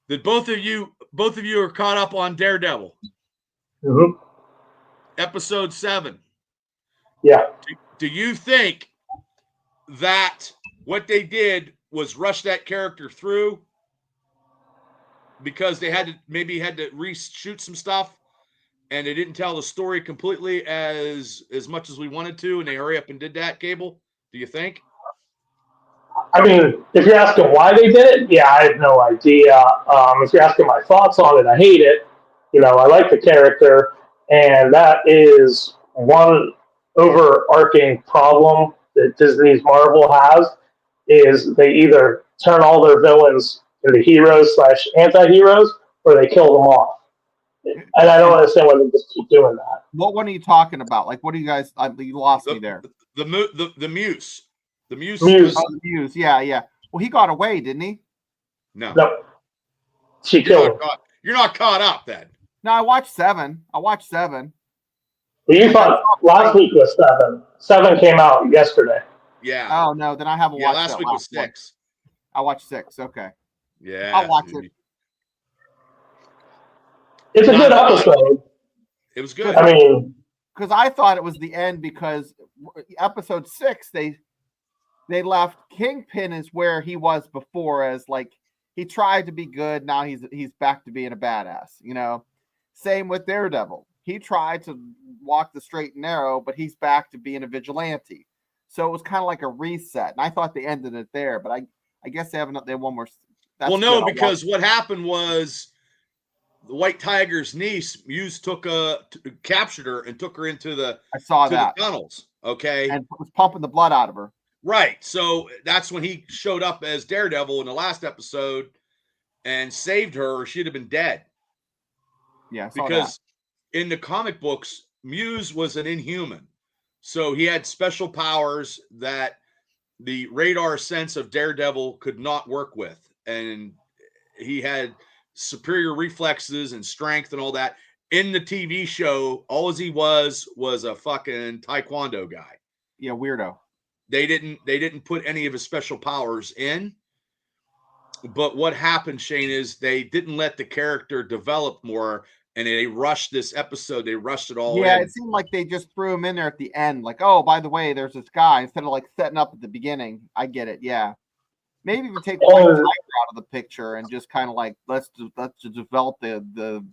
That both of you are caught up on Daredevil. Mm-hmm. Episode 7. Yeah. Do you think that what they did was rush that character through because they had to reshoot some stuff and they didn't tell the story completely as much as we wanted to, and they hurry up and did that, Cable? Do you think? I mean, if you're asking why they did it, yeah, I have no idea. If you're asking my thoughts on it, I hate it. I like the character, and that is one overarching problem that Disney's Marvel has, is they either turn all their villains into heroes / anti-heroes, or they kill them off. And I don't understand why they just keep doing that. What one are you talking about? Like, what do you guys? You lost me there. The Muse. The Muse. Muse. Oh, the Muse. Yeah. Well, he got away, didn't he? No. She killed him. You're not caught up then. No, I watched 7. Well, you thought last week was 7. 7 came out yesterday. Yeah. Oh no, then I haven't watched. Last week was 6. I watched 6. Okay. Yeah. I'll watch it. It's a good episode. It was good. I mean, because I thought it was the end, because episode 6 they left Kingpin is where he was before, as like he tried to be good, now he's back to being a badass. Same with Daredevil. He tried to walk the straight and narrow, but he's back to being a vigilante. So it was kind of like a reset, and I thought they ended it there, but I guess they have one more. Well, no, because what happened was the White Tiger's niece, Muse, captured her and took her into the tunnels. Okay, and was pumping the blood out of her. Right. So that's when he showed up as Daredevil in the last episode and saved her, or she'd have been dead. Yeah, because in the comic books, Muse was an Inhuman. So he had special powers that the radar sense of Daredevil could not work with. And he had superior reflexes and strength and all that. In the TV show, all he was a fucking taekwondo guy. Yeah, weirdo. They didn't put any of his special powers in. But what happened, Shane, is they didn't let the character develop more. and they rushed this episode. They rushed it all Yeah, in. it seemed like they just threw him in there at the end. Like, oh, by the way, there's this guy instead of like setting up at the beginning. I get it. Yeah, maybe even take Frank Tiger out of the picture and just kind of like let's develop the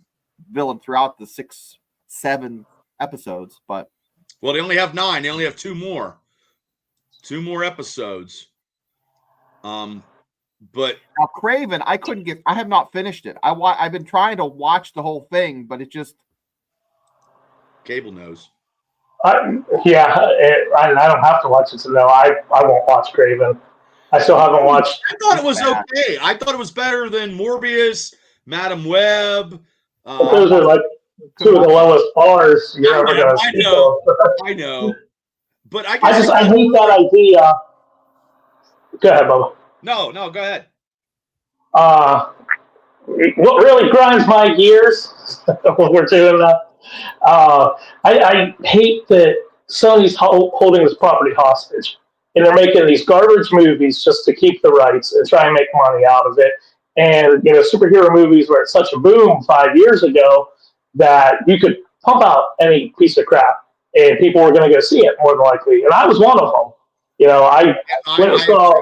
villain throughout the 6-7 episodes. But well, they only have 9. They only have 2 more episodes. But now Craven, I have not finished it. I've been trying to watch the whole thing, but it just Cable knows. I don't have to watch it to know. I won't watch Craven. I still haven't watched. I thought it was okay. I thought it was better than Morbius, Madam Web. Those are like 2 of the lowest bars you're ever going to see. I know. But I hate that idea. Go ahead, Bubba. No, go ahead. What really grinds my gears when we're doing that, I hate that Sony's holding this property hostage, and they're making these garbage movies just to keep the rights and try and make money out of it. And superhero movies were such a boom 5 years ago that you could pump out any piece of crap, and people were going to go see it more than likely. And I was one of them. I went and saw.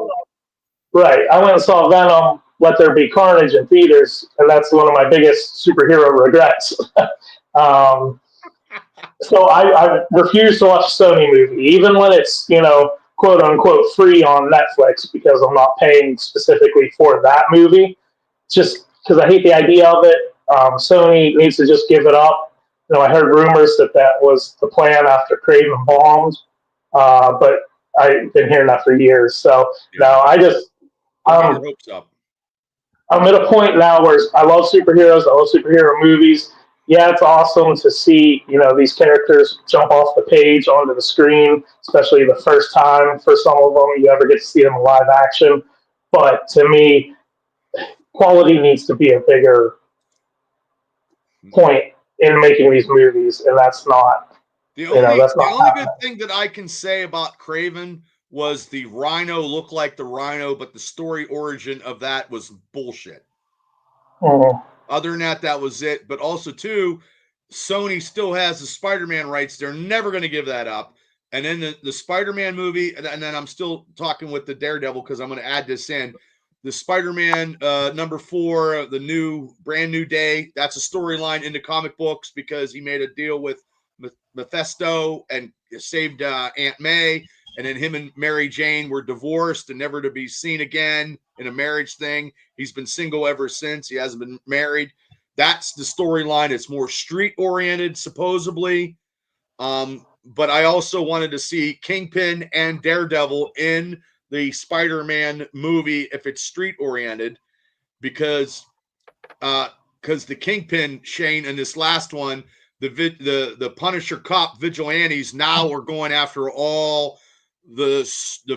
Right, I went and saw Venom, Let There Be Carnage in theaters, and that's one of my biggest superhero regrets. So I refuse to watch a Sony movie, even when it's, quote unquote free on Netflix, because I'm not paying specifically for that movie, just because I hate the idea of it. Sony needs to just give it up. I heard rumors that was the plan after Craven bombed, but I've been hearing that for years. So now I'm at a point now where I love superheroes. I love superhero movies. Yeah, it's awesome to see, these characters jump off the page onto the screen, especially the first time for some of them you ever get to see them in live action. But to me, quality needs to be a bigger point in making these movies, and that's not. The only good thing that I can say about Craven was the Rhino looked like the Rhino, but the story origin of that was bullshit. Mm-hmm. Other than that was it. But also, too, Sony still has the Spider-Man rights. They're never going to give that up. And then the Spider-Man movie, and then I'm still talking with the Daredevil because I'm going to add this in. The Spider-Man number 4, the brand new day, that's a storyline in the comic books because he made a deal with Mephisto and saved Aunt May. And then him and Mary Jane were divorced and never to be seen again in a marriage thing. He's been single ever since. He hasn't been married. That's the storyline. It's more street-oriented, supposedly. But I also wanted to see Kingpin and Daredevil in the Spider-Man movie if it's street-oriented, because the Kingpin, Shane, in this last one, the Punisher cop vigilantes now are going after all the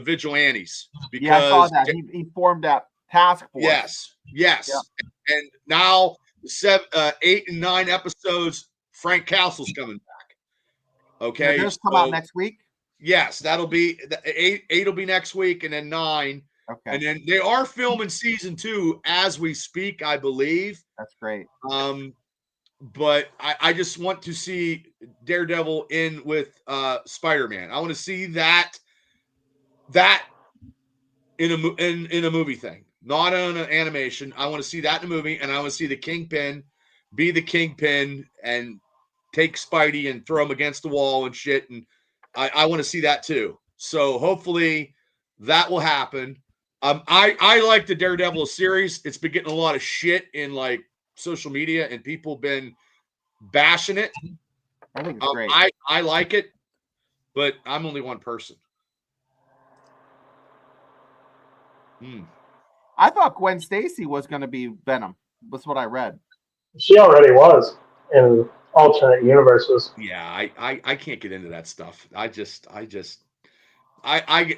vigilantes. Because I saw that. He formed that task force. Yes. Yeah. And now 8 and 9 episodes, Frank Castle's coming back. Okay. Does come out next week? Yes, that'll be 8 will be next week, and then 9. Okay. And then they are filming season 2 as we speak, I believe. That's great. But I just want to see Daredevil in with Spider-Man. I want to see that in a movie thing, not on an animation. I want to see that in a movie, and I want to see the Kingpin be the Kingpin and take Spidey and throw him against the wall and shit. And I want to see that too. So hopefully that will happen. I like the Daredevil series. It's been getting a lot of shit in like social media, and people been bashing it. I think it's great. I like it, but I'm only one person. I thought Gwen Stacy was going to be Venom. That's what I read. She already was in alternate universes. Yeah, I can't get into that stuff. I get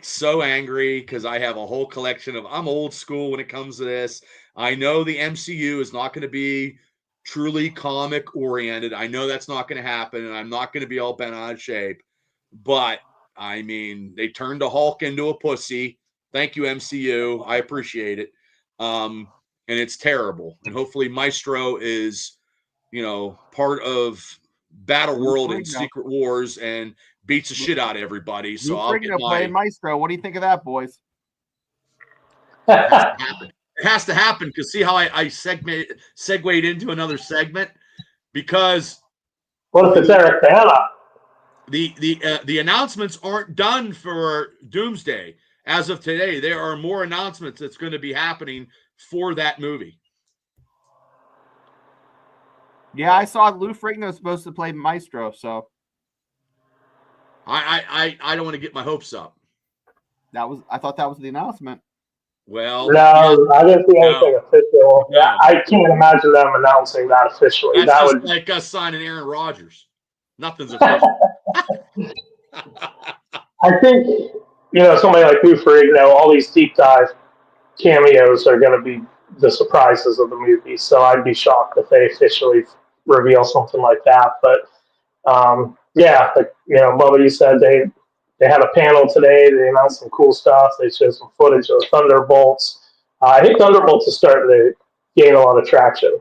so angry because I have a whole collection of. I'm old school when it comes to this. I know the MCU is not going to be truly comic oriented. I know that's not going to happen, and I'm not going to be all bent out of shape. But I mean, they turned a Hulk into a pussy. Thank you, MCU. I appreciate it. And it's terrible. And hopefully Maestro is, part of Battle Lou World and Ferrigno. Secret Wars and beats the shit out of everybody. So Lou I'll get Ferrigno playing my. Maestro. What do you think of that, boys? It has to happen. It has to happen because see how I segued into another segment because What if it's Eric Bana? the announcements aren't done for Doomsday as of today. There are more announcements that's going to be happening for that movie. Yeah, I saw Lou Ferrigno supposed to play Maestro, so I don't want to get my hopes up. I thought that was the announcement. Well, No, I didn't see anything No. official. No. I can't imagine them announcing that officially. That's That just would like us signing Aaron Rodgers. Nothing's official. I think, somebody like Lou Ferrigno, all these deep dive cameos are going to be the surprises of the movie. So I'd be shocked if they officially reveal something like that. But yeah, like Bubba, you said they had a panel today. They announced some cool stuff. They showed some footage of Thunderbolts. I think Thunderbolts is starting to gain a lot of traction.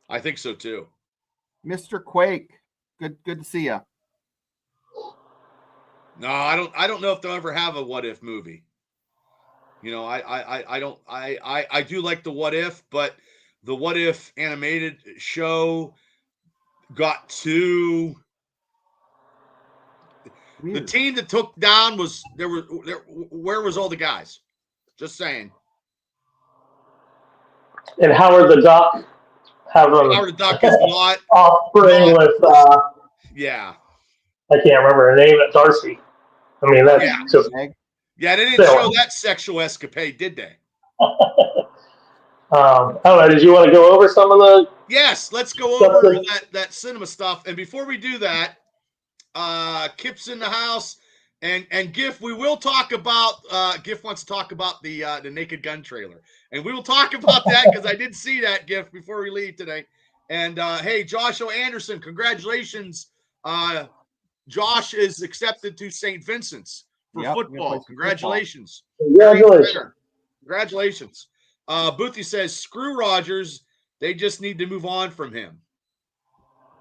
I think so too. Mr. Quake, good to see you. No, I don't know if they'll ever have a what if movie. I do like the what if, but the what if animated show got too. Weird. The team that took down was there. Where was all the guys? Just saying. And Howard the Duck having Howard the Duck is not offspring with yeah. I can't remember her name. Darcy. I mean that's just yeah. They didn't show that sexual escapade, did they? I don't know. Did you want to go over some of the? Yes, let's go over that cinema stuff. And before we do that, Kip's in the house, and Giff. We will talk about. Giff wants to talk about the Naked Gun trailer, and we will talk about that because I did see that Giff before we leave today. And hey, Joshua Anderson, congratulations! Josh is accepted to St. Vincent's for football. Congratulations! Congratulations! Boothie says, "Screw Rodgers. They just need to move on from him."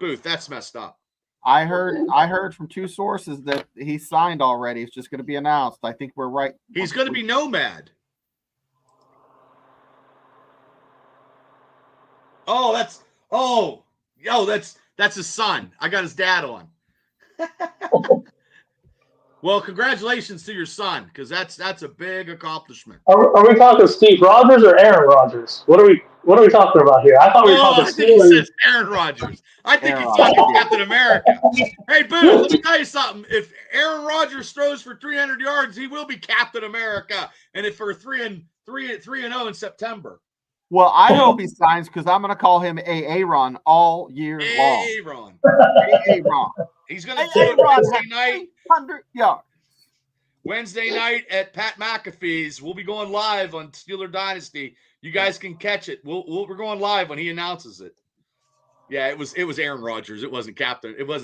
Booth, that's messed up. I heard from two sources that he signed already. It's just going to be announced. I think we're right. He's going to be nomad. That's his son. I got his dad on. Well, congratulations to your son, because that's a big accomplishment. Are we talking Steve Rogers or Aaron Rodgers? What are we talking about here? I thought we were talking. I think he says Aaron Rodgers. I think he's talking Captain America. Hey, Boo, let me tell you something. If Aaron Rodgers throws for 300 yards, he will be Captain America, and if for 3-0 in September. Well, I hope he signs because I'm going to call him Aaron all year long. Aaron. Aaron. He's going to do it Wednesday night. 100 yards. Wednesday night at Pat McAfee's. We'll be going live on Steeler Dynasty. You guys can catch it. We're going live when he announces it. Yeah, it was Aaron Rodgers. It wasn't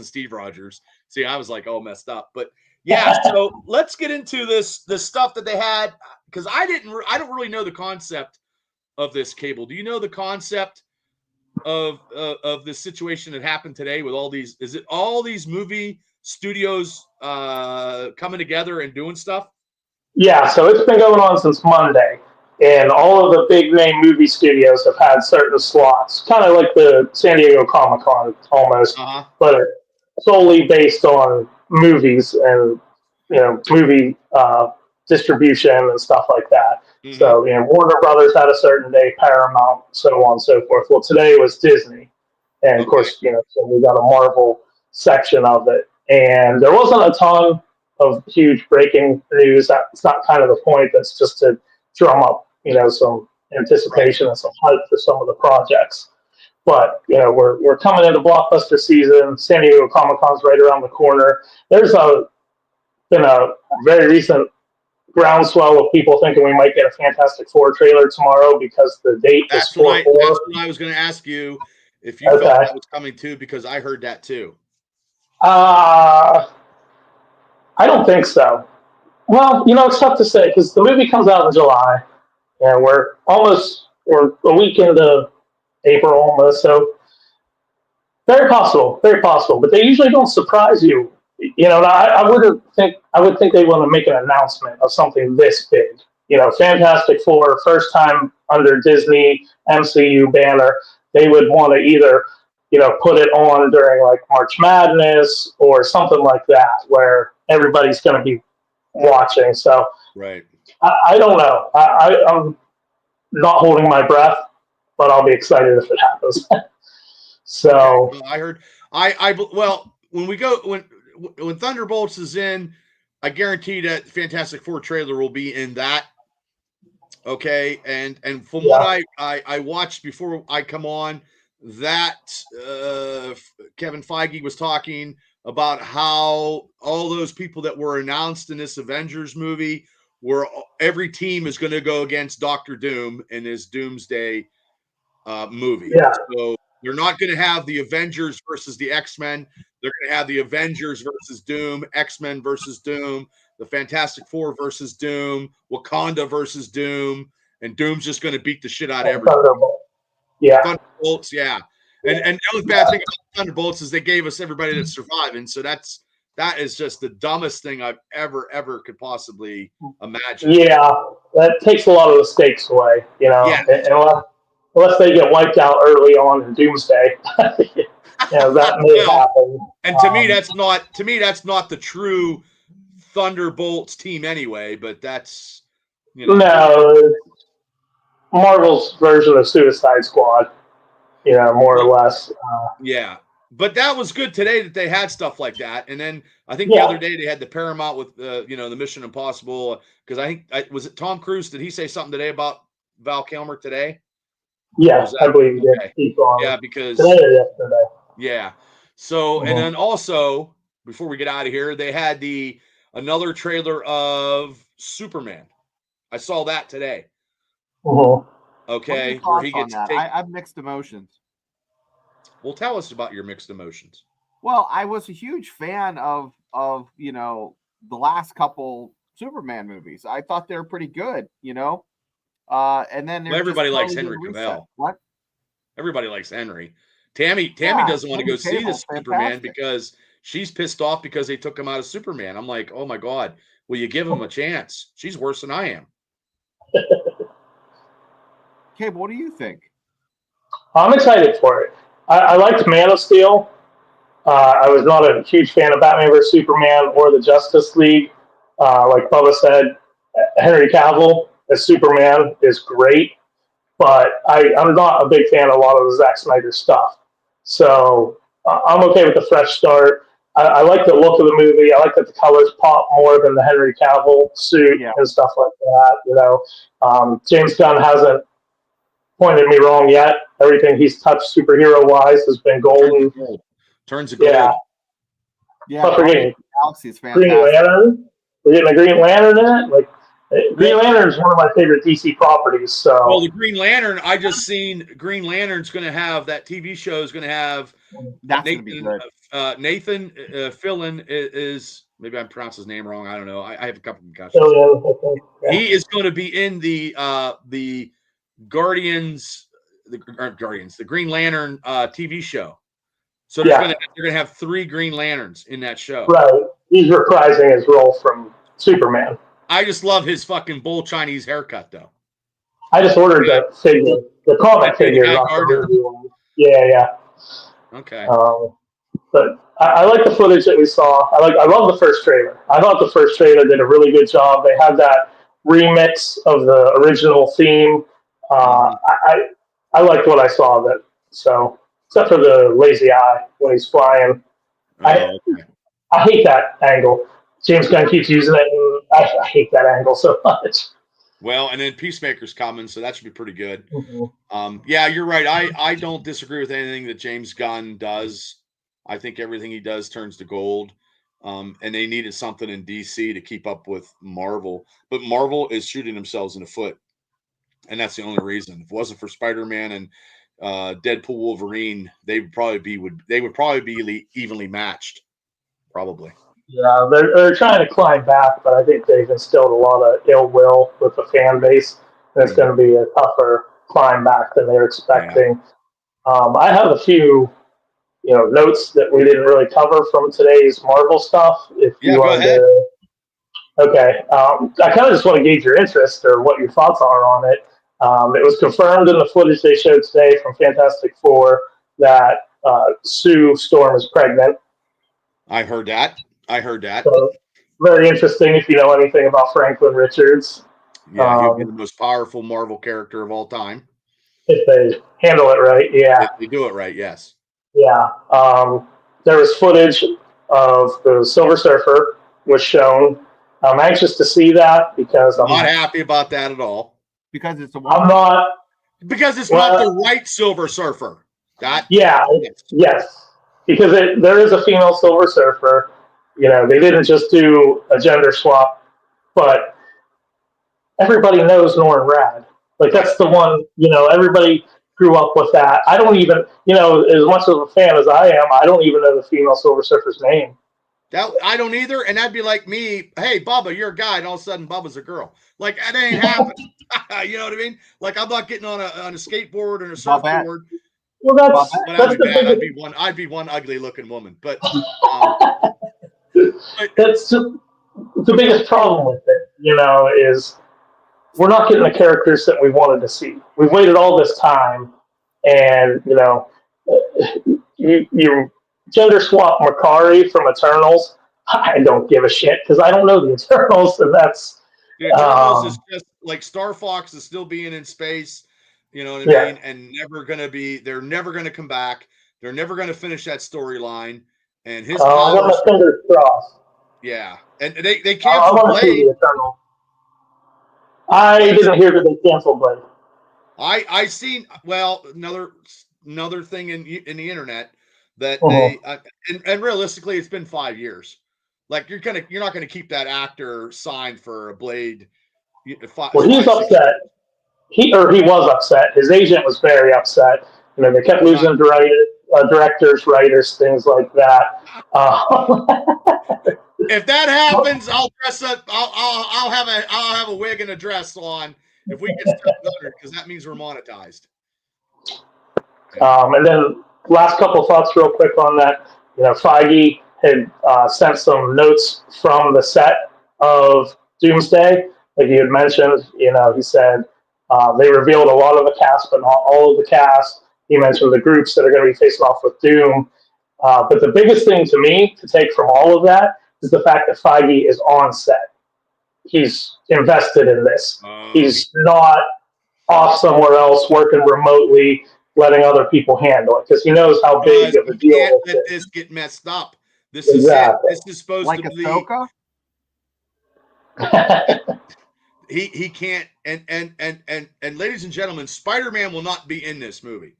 Steve Rogers. See, I was like, messed up. But yeah, so let's get into this stuff that they had because I don't really know the concept of this, Cable. Do you know the concept of this situation that happened today with all these? Is it all these movie studios coming together and doing stuff? Yeah, so it's been going on since Monday, and all of the big name movie studios have had certain slots, kind of like the San Diego Comic-Con almost, but solely based on movies and movie distribution and stuff like that. Mm-hmm. So Warner Brothers had a certain day, Paramount, so on and so forth. Well, today was Disney, and of course so we got a Marvel section of it. And there wasn't a ton of huge breaking news. That's not kind of the point. That's just to drum up, some anticipation and some hype for some of the projects. But, we're coming into blockbuster season. San Diego Comic-Con's right around the corner. There's been a very recent groundswell of people thinking we might get a Fantastic Four trailer tomorrow because the date is 4/4. That's what I was going to ask you if you thought that was coming too, because I heard that too. I don't think so. Well, it's tough to say because the movie comes out in July, and we're a week into April almost. So, Very possible, very possible. But they usually don't surprise you. You know, I wouldn't think. I would think they want to make an announcement of something this big. You know, Fantastic Four, first time under Disney MCU banner. They would want to either, you know, put it on during like March Madness or something like that, where everybody's going to be watching. So Right. I don't know. I'm not holding my breath, but I'll be excited if it happens. So Okay. Well, I heard. Well, when we go when Thunderbolts is in, I guarantee that Fantastic Four trailer will be in that. Okay, and from what yeah, I watched before I come on, that Kevin Feige was talking about how all those people that were announced in this Avengers movie were every team is going to go against Doctor Doom in his Doomsday movie. yeah, So they're not going to have the Avengers versus the X-Men. They're going to have the Avengers versus Doom, X-Men versus Doom, the Fantastic Four versus Doom, Wakanda versus Doom, and Doom's just going to beat the shit out of everybody. Thunderbolt. Yeah, Thunderbolts, yeah. And the only bad thing about Thunderbolts is they gave us everybody that's surviving. So that is just the dumbest thing I've ever could possibly imagine. yeah. That takes a lot of the stakes away. You know, Yeah. unless they get wiped out early on in Doomsday. You know, that may happen. And to me, that's not the true Thunderbolts team anyway. But that's No, Marvel's version of Suicide Squad. You know, more or less. Yeah. But that was good today that they had stuff like that. And then I think the Yeah. other day they had the Paramount with the Mission Impossible, because I think was it Tom Cruise? Did he say something today about Val Kilmer today? Yes, I believe he did. Okay. He's on Yeah, because today or yesterday. yeah. So and then also before we get out of here, they had another trailer of Superman. I saw that today. Mhm. Okay, What where are your he thoughts gets on that? take. I have mixed emotions. Well, tell us about your mixed emotions. Well, I was a huge fan of the last couple Superman movies. I thought they were pretty good, and then Well, everybody likes Henry reset. Cavill. What? Everybody likes Henry. Tammy Yeah, doesn't want to go Henry see the Cavill's Superman fantastic. because she's pissed off because they took him out of Superman. I'm like, oh my God, will you give him a chance? She's worse than I am. Okay, what do you think? I'm excited for it. I liked Man of Steel. I was not a huge fan of Batman vs Superman or the Justice League. Like Bubba said, Henry Cavill as Superman is great, but I'm not a big fan of a lot of the Zack Snyder stuff. So I'm okay with the fresh start. I like the look of the movie. I like that the colors pop more than the Henry Cavill suit and stuff like that. You know, James Gunn hasn't pointed me wrong yet. Everything he's touched superhero wise has been golden. Turns to gold. Yeah, But Guardians of the Galaxy is Green fantastic. Lantern. We're getting a Green Lantern in it. Like Green Lantern is one of my favorite DC properties. So Well, the Green Lantern, I just seen Green Lantern's going to have that TV show is going to have That's going to be good. Nathan Fillion is maybe I'm pronouncing his name wrong. I don't know. I have a couple of concussions. so, yeah. He is going to be in the Guardians, the Green Lantern TV show. So they're going to have 3 Green Lanterns in that show. Right. He's reprising his role from Superman. I just love his fucking bull Chinese haircut, though. I just ordered the figure, the comic figure. Yeah. Okay. But I like the footage that we saw. I love the first trailer. I thought the first trailer did a really good job. They had that remix of the original theme. I liked what I saw of it. So except for the lazy eye when he's flying, I hate that angle. James Gunn keeps using it, and I hate that angle so much. Well, and then Peacemaker's coming, so that should be pretty good. Mm-hmm. Yeah, you're right. I don't disagree with anything that James Gunn does. I think everything he does turns to gold. And they needed something in DC to keep up with Marvel. But Marvel is shooting themselves in the foot. And that's the only reason. If it wasn't for Spider-Man and Deadpool Wolverine, they would probably be evenly matched. Probably. Yeah, they're trying to climb back, but I think they've instilled a lot of ill will with the fan base, and it's going to be a tougher climb back than they're expecting. I have a few notes that we didn't really cover from today's Marvel stuff. If you go wanted ahead. to. Okay. I kind of just want to gauge your interest or what your thoughts are on it. It was confirmed in the footage they showed today from Fantastic Four that Sue Storm is pregnant. I heard that. So very interesting if you know anything about Franklin Richards. Yeah, he would be the most powerful Marvel character of all time. If they handle it right, yeah. If they do it right, yes. Yeah. There was footage of the Silver Surfer was shown. I'm anxious to see that because I'm not happy about that at all. Because it's a I'm woman. not. Because it's not the right Silver Surfer. Yes. Because there is a female Silver Surfer. They didn't just do a gender swap, but everybody knows Norrin Rad. Like that's the one. Everybody grew up with that. I don't even, as much of a fan as I am, I don't even know the female Silver Surfer's name. That I don't either, and that'd be like me. Hey, Bubba, you're a guy, and all of a sudden, Bubba's a girl. Like that ain't happening. You know what I mean? Like I'm not getting on a skateboard and a surfboard. Well, that's the bad. biggest. I'd be one ugly looking woman. But that's the biggest problem with it. Is we're not getting the characters that we wanted to see. We've waited all this time, and you gender swap Makari from Eternals. I don't give a shit because I don't know the Eternals, and that's. The Eternals is just like Star Fox is still being in space, you know what I mean, and they're never going to come back. They're never going to finish that storyline, and his I want my fingers crossed. Yeah, and they canceled Blade. The Eternals. I didn't hear that they canceled Blade. I seen another thing in the internet that they and realistically it's been 5 years. Like you're not gonna keep that actor signed for a Blade. Well, he's upset. He was upset. His agent was very upset. They kept losing directors, writers, things like that. If that happens, I'll dress up. I'll have a wig and a dress on if we get stuff done because that means we're monetized. And then last couple of thoughts real quick on that. Feige had sent some notes from the set of Doomsday. Like you had mentioned, he said they revealed a lot of the cast, but not all of the cast. He mentioned the groups that are going to be facing off with Doom. But the biggest thing to me to take from all of that is the fact that Feige is on set. He's invested in this. He's not off somewhere else working remotely, letting other people handle it because he knows how big of a deal can't let this get messed up. This exactly. is it. This is supposed like to be Ahsoka? he can't and ladies and gentlemen, Spider-Man will not be in this movie.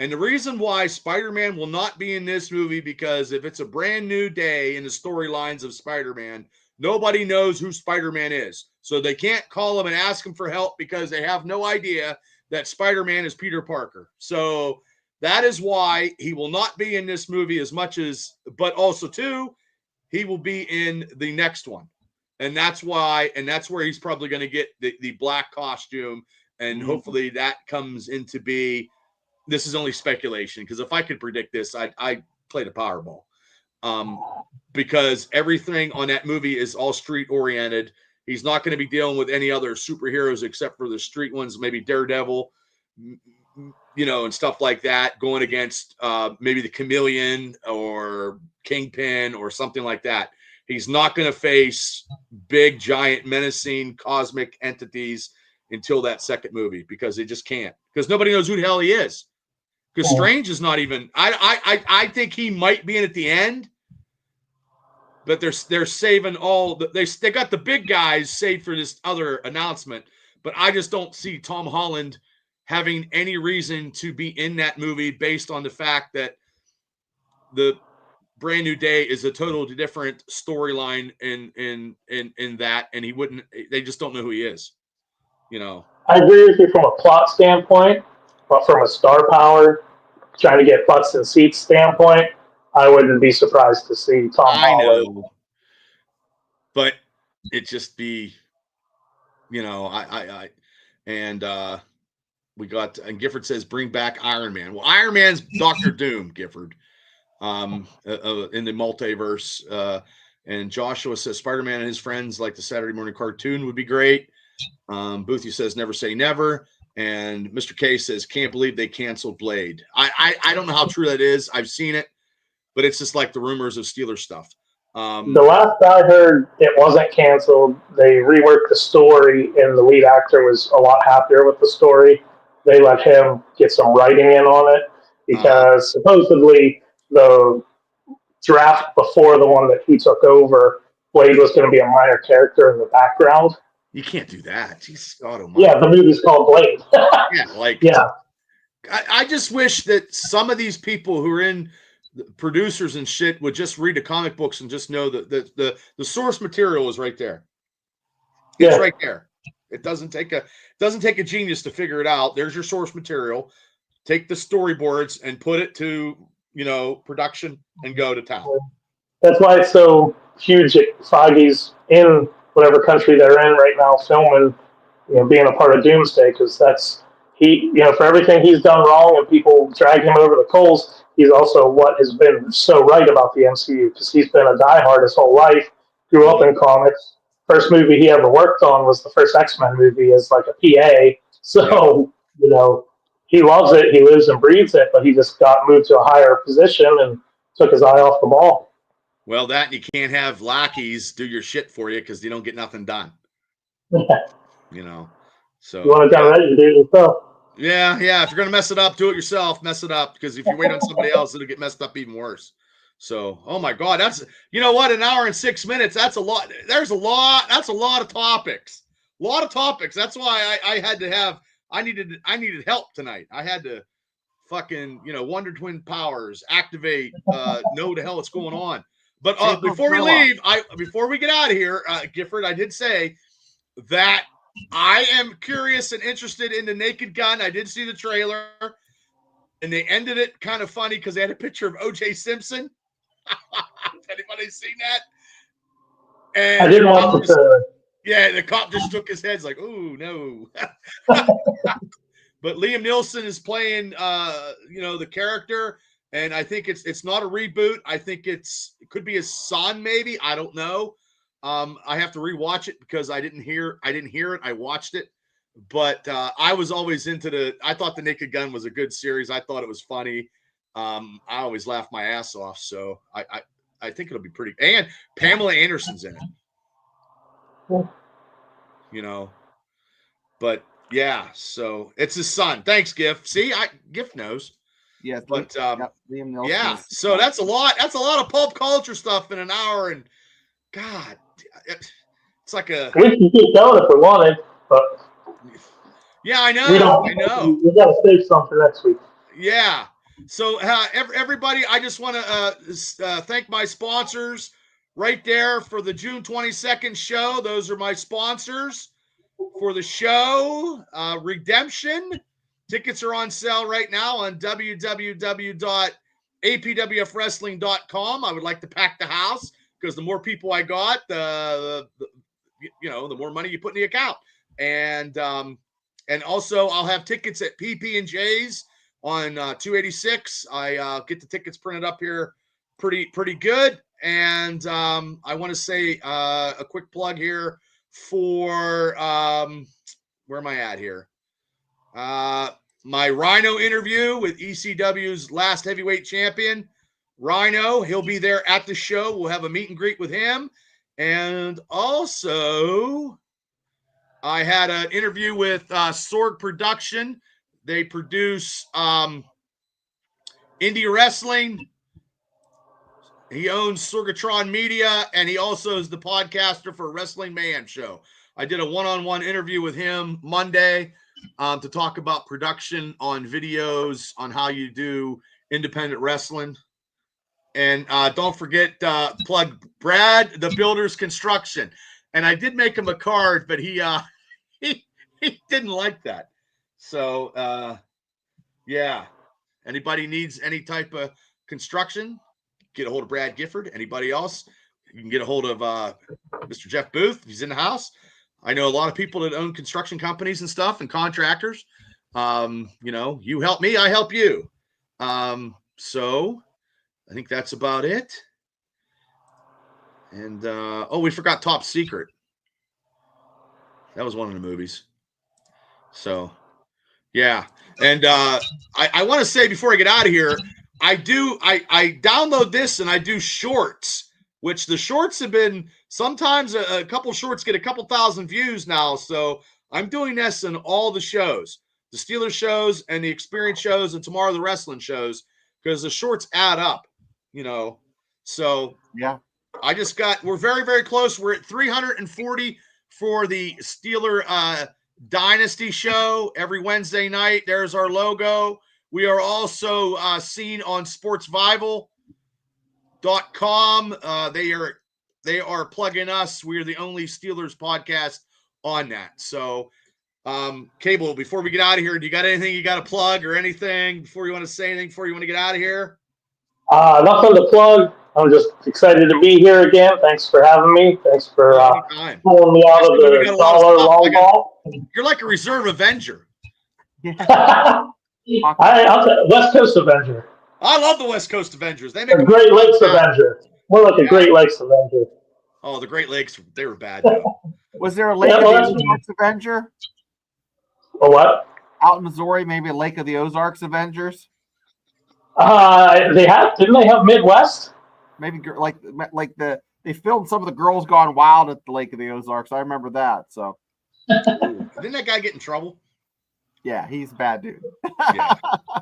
And the reason why Spider-Man will not be in this movie because if it's a brand new day in the storylines of Spider-Man, nobody knows who Spider-Man is. So they can't call him and ask him for help because they have no idea that Spider-Man is Peter Parker. So that is why he will not be in this movie as much as, but also too, he will be in the next one. And that's why, and that's where he's probably going to get the black costume. And hopefully that comes into be, this is only speculation. Because if I could predict this, I play the Powerball. Because everything on that movie is all street oriented. He's not going to be dealing with any other superheroes except for the street ones, maybe Daredevil, and stuff like that, going against maybe the Chameleon or Kingpin or something like that. He's not going to face big, giant, menacing, cosmic entities until that second movie because they just can't. Because nobody knows who the hell he is. Because Strange is not even. I think he might be in at the end, but they're saving all. They got the big guys saved for this other announcement. But I just don't see Tom Holland having any reason to be in that movie based on the fact that the Brand New Day is a totally different storyline in that, and he wouldn't. They just don't know who he is. I agree with you from a plot standpoint, but from a star power, trying to get butts and seats standpoint, I wouldn't be surprised to see Tom Holland. Know, but it just be, and we got, and Gifford says bring back Iron Man. Well, Iron Man's Dr. Doom, Gifford. in the multiverse. And Joshua says Spider-Man and his friends like the Saturday morning cartoon would be great. Boothie says never say never. And Mr. K says can't believe they canceled Blade. I don't know how true that is. I've seen it, but it's just like the rumors of Steelers stuff. The last I heard, it wasn't canceled. They reworked the story, and the lead actor was a lot happier with the story. They let him get some writing in on it because supposedly the draft before the one that he took over, Blade was going to be a minor character in the background. You can't do that. Jesus God Almighty. Yeah, the movie's called Blade. Yeah, I just wish that some of these people who are in producers and shit would just read the comic books and just know that the source material is right there. It's right there. It doesn't take a genius to figure it out. There's your source material. Take the storyboards and put it to production and go to town. That's why it's so huge that Feige's in whatever country they're in right now filming, being a part of Doomsday, because that's for everything he's done wrong and people drag him over the coals, he's also what has been so right about the MCU, because he's been a diehard his whole life, grew up in comics. First movie he ever worked on was the first X-Men movie as like a PA. So, he loves it, he lives and breathes it, but he just got moved to a higher position and took his eye off the ball. Well, that you can't have lackeys do your shit for you because you don't get nothing done. So you want it done right, you do it yourself. Yeah. If you're gonna mess it up, do it yourself. Mess it up, because if you wait on somebody else, it'll get messed up even worse. So, oh my God, that's an hour and 6 minutes. That's a lot. That's a lot of topics. That's why I needed help tonight. I had to fucking Wonder Twin powers activate. Know the hell what's going on. But before we get out of here, Gifford, I did say that I am curious and interested in the Naked Gun. I did see the trailer, and they ended it kind of funny because they had a picture of O.J. Simpson. Anybody seen that? And I didn't watch the trailer. Yeah, the cop just shook his head. It's like, oh no. But Liam Neeson is playing, the character, and I think it's not a reboot. I think it could be his son, maybe. I don't know. I have to rewatch it because I didn't hear it. I watched it, but I was always I thought The Naked Gun was a good series. I thought it was funny. I always laugh my ass off, so I think it'll be pretty. And Pamela Anderson's in it. But yeah, so it's his son. Thanks, Giff. See, Giff knows. Yes, but Liam Neeson. Yeah, so that's a lot. That's a lot of pulp culture stuff in an hour, and God, it's like a. We can keep going if we wanted, but yeah, I know. We got to save some for next week. Yeah. So everybody, I just want to thank my sponsors right there for the June 22nd show. Those are my sponsors for the show. Redemption tickets are on sale right now on www.apwfwrestling.com. I would like to pack the house because the more people I got, the more money you put in the account. And also I'll have tickets at PP&J's on 286. I get the tickets printed up here pretty good. And I want to say a quick plug here for where am I at here? My Rhino interview with ECW's last heavyweight champion, Rhino. He'll be there at the show. We'll have a meet and greet with him. And also, I had an interview with Sorg Production. They produce indie wrestling. He owns Sorgatron Media, and he also is the podcaster for Wrestling Mayhem Show. I did a one-on-one interview with him Monday to talk about production on videos, on how you do independent wrestling. And don't forget, plug Brad, the Builder's Construction. And I did make him a card, but he didn't like that. So, yeah. Anybody needs any type of construction, get a hold of Brad Gifford. Anybody else, you can get a hold of Mr. Jeff Booth. He's in the house. I know a lot of people that own construction companies and stuff and contractors. You help me, I help you. So I think that's about it. And we forgot Top Secret. That was one of the movies. So, yeah. And I want to say before I get out of here, I download this and I do shorts, which the shorts have been sometimes a couple shorts get a couple thousand views now. So I'm doing this in all the shows, the Steelers shows and the experience shows, and tomorrow the wrestling shows, because the shorts add up, So Yeah. we're very, very close. We're at 340 for the Steeler Dynasty show every Wednesday night. There's our logo. We are also seen on sportsvival.com. They are plugging us. We are the only Steelers podcast on that. So, Cable, before we get out of here, do you got anything you got to plug or anything before you want to say anything before you want to get out of here? Nothing to plug. I'm just excited to be here again. Thanks for having me. Thanks for pulling me out of the dollar long ball. You're like a reserve Avenger. Yeah. I'll West Coast Avenger. I love the West Coast Avengers. They make a Great Lakes Avenger. More like a Great Lakes Avenger. Oh, the Great Lakes, they were bad, though. Was there a Lake of the Ozarks Avenger? A what? Out in Missouri, maybe a Lake of the Ozarks Avengers? Didn't they have Midwest? Maybe they filmed some of the Girls Gone Wild at the Lake of the Ozarks. I remember that. So didn't that guy get in trouble? Yeah, he's a bad dude.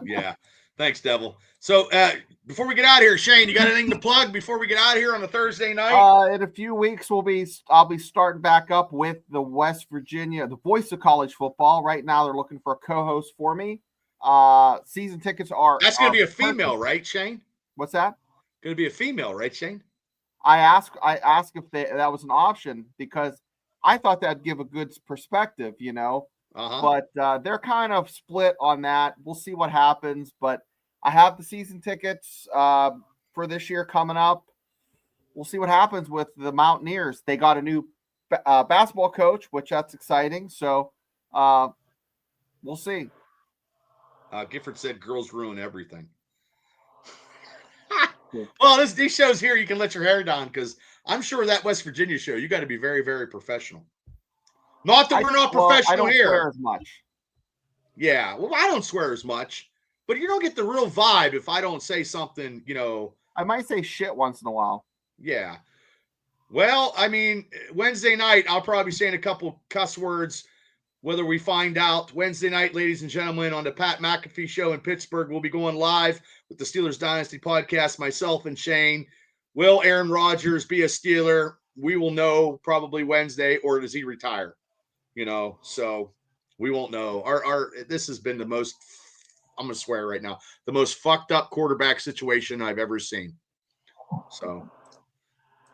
Yeah. Thanks, Devil. So before we get out of here, Shane, you got anything to plug before we get out of here on a Thursday night? In a few weeks, I'll be starting back up with the West Virginia, the Voice of College Football. Right now, they're looking for a co-host for me. Season tickets are. That's going to be a female, right, Shane? What's that? Going to be a female, right, Shane? I asked if that was an option because I thought that'd give a good perspective, But they're kind of split on that. We'll see what happens. But I have the season tickets for this year coming up. We'll see what happens with the Mountaineers. They got a new basketball coach, which that's exciting. So we'll see. Gifford said girls ruin everything. Well, these shows here, you can let your hair down because I'm sure that West Virginia show, you got to be very, very professional. Not that we're not professional I don't here. swear as much. Yeah, well, I don't swear as much, but you don't get the real vibe if I don't say something, I might say shit once in a while. Yeah. Well, I mean, Wednesday night, I'll probably be saying a couple cuss words, whether we find out. Wednesday night, ladies and gentlemen, on the Pat McAfee show in Pittsburgh, we'll be going live with the Steelers Dynasty podcast, myself and Shane. Will Aaron Rodgers be a Steeler? We will know probably Wednesday, or does he retire? So we won't know. This has been the most, I'm going to swear right now, the most fucked up quarterback situation I've ever seen. So,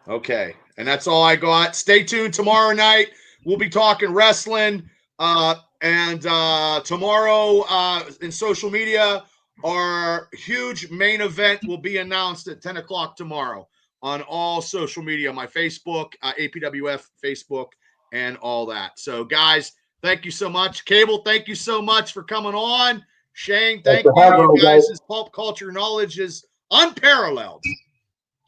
okay. And that's all I got. Stay tuned tomorrow night. We'll be talking wrestling. And tomorrow in social media, our huge main event will be announced at 10 o'clock tomorrow on all social media, my Facebook, APWF Facebook, and all that. So, guys, thank you so much. Cable, thank you so much for coming on. Shane, thank you. You guys' pulp culture knowledge is unparalleled.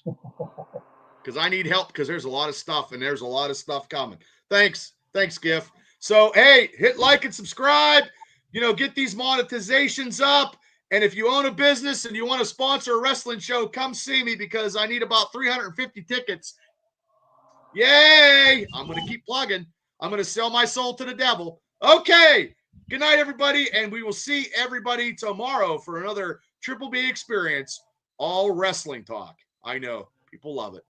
Because I need help because there's a lot of stuff, and there's a lot of stuff coming. Thanks, Giff. So, hey, hit like and subscribe. Get these monetizations up. And if you own a business and you want to sponsor a wrestling show, come see me because I need about 350 tickets. Yay! I'm going to keep plugging. I'm going to sell my soul to the devil. Okay. Good night, everybody. And we will see everybody tomorrow for another Triple B experience, all wrestling talk. I know. People love it.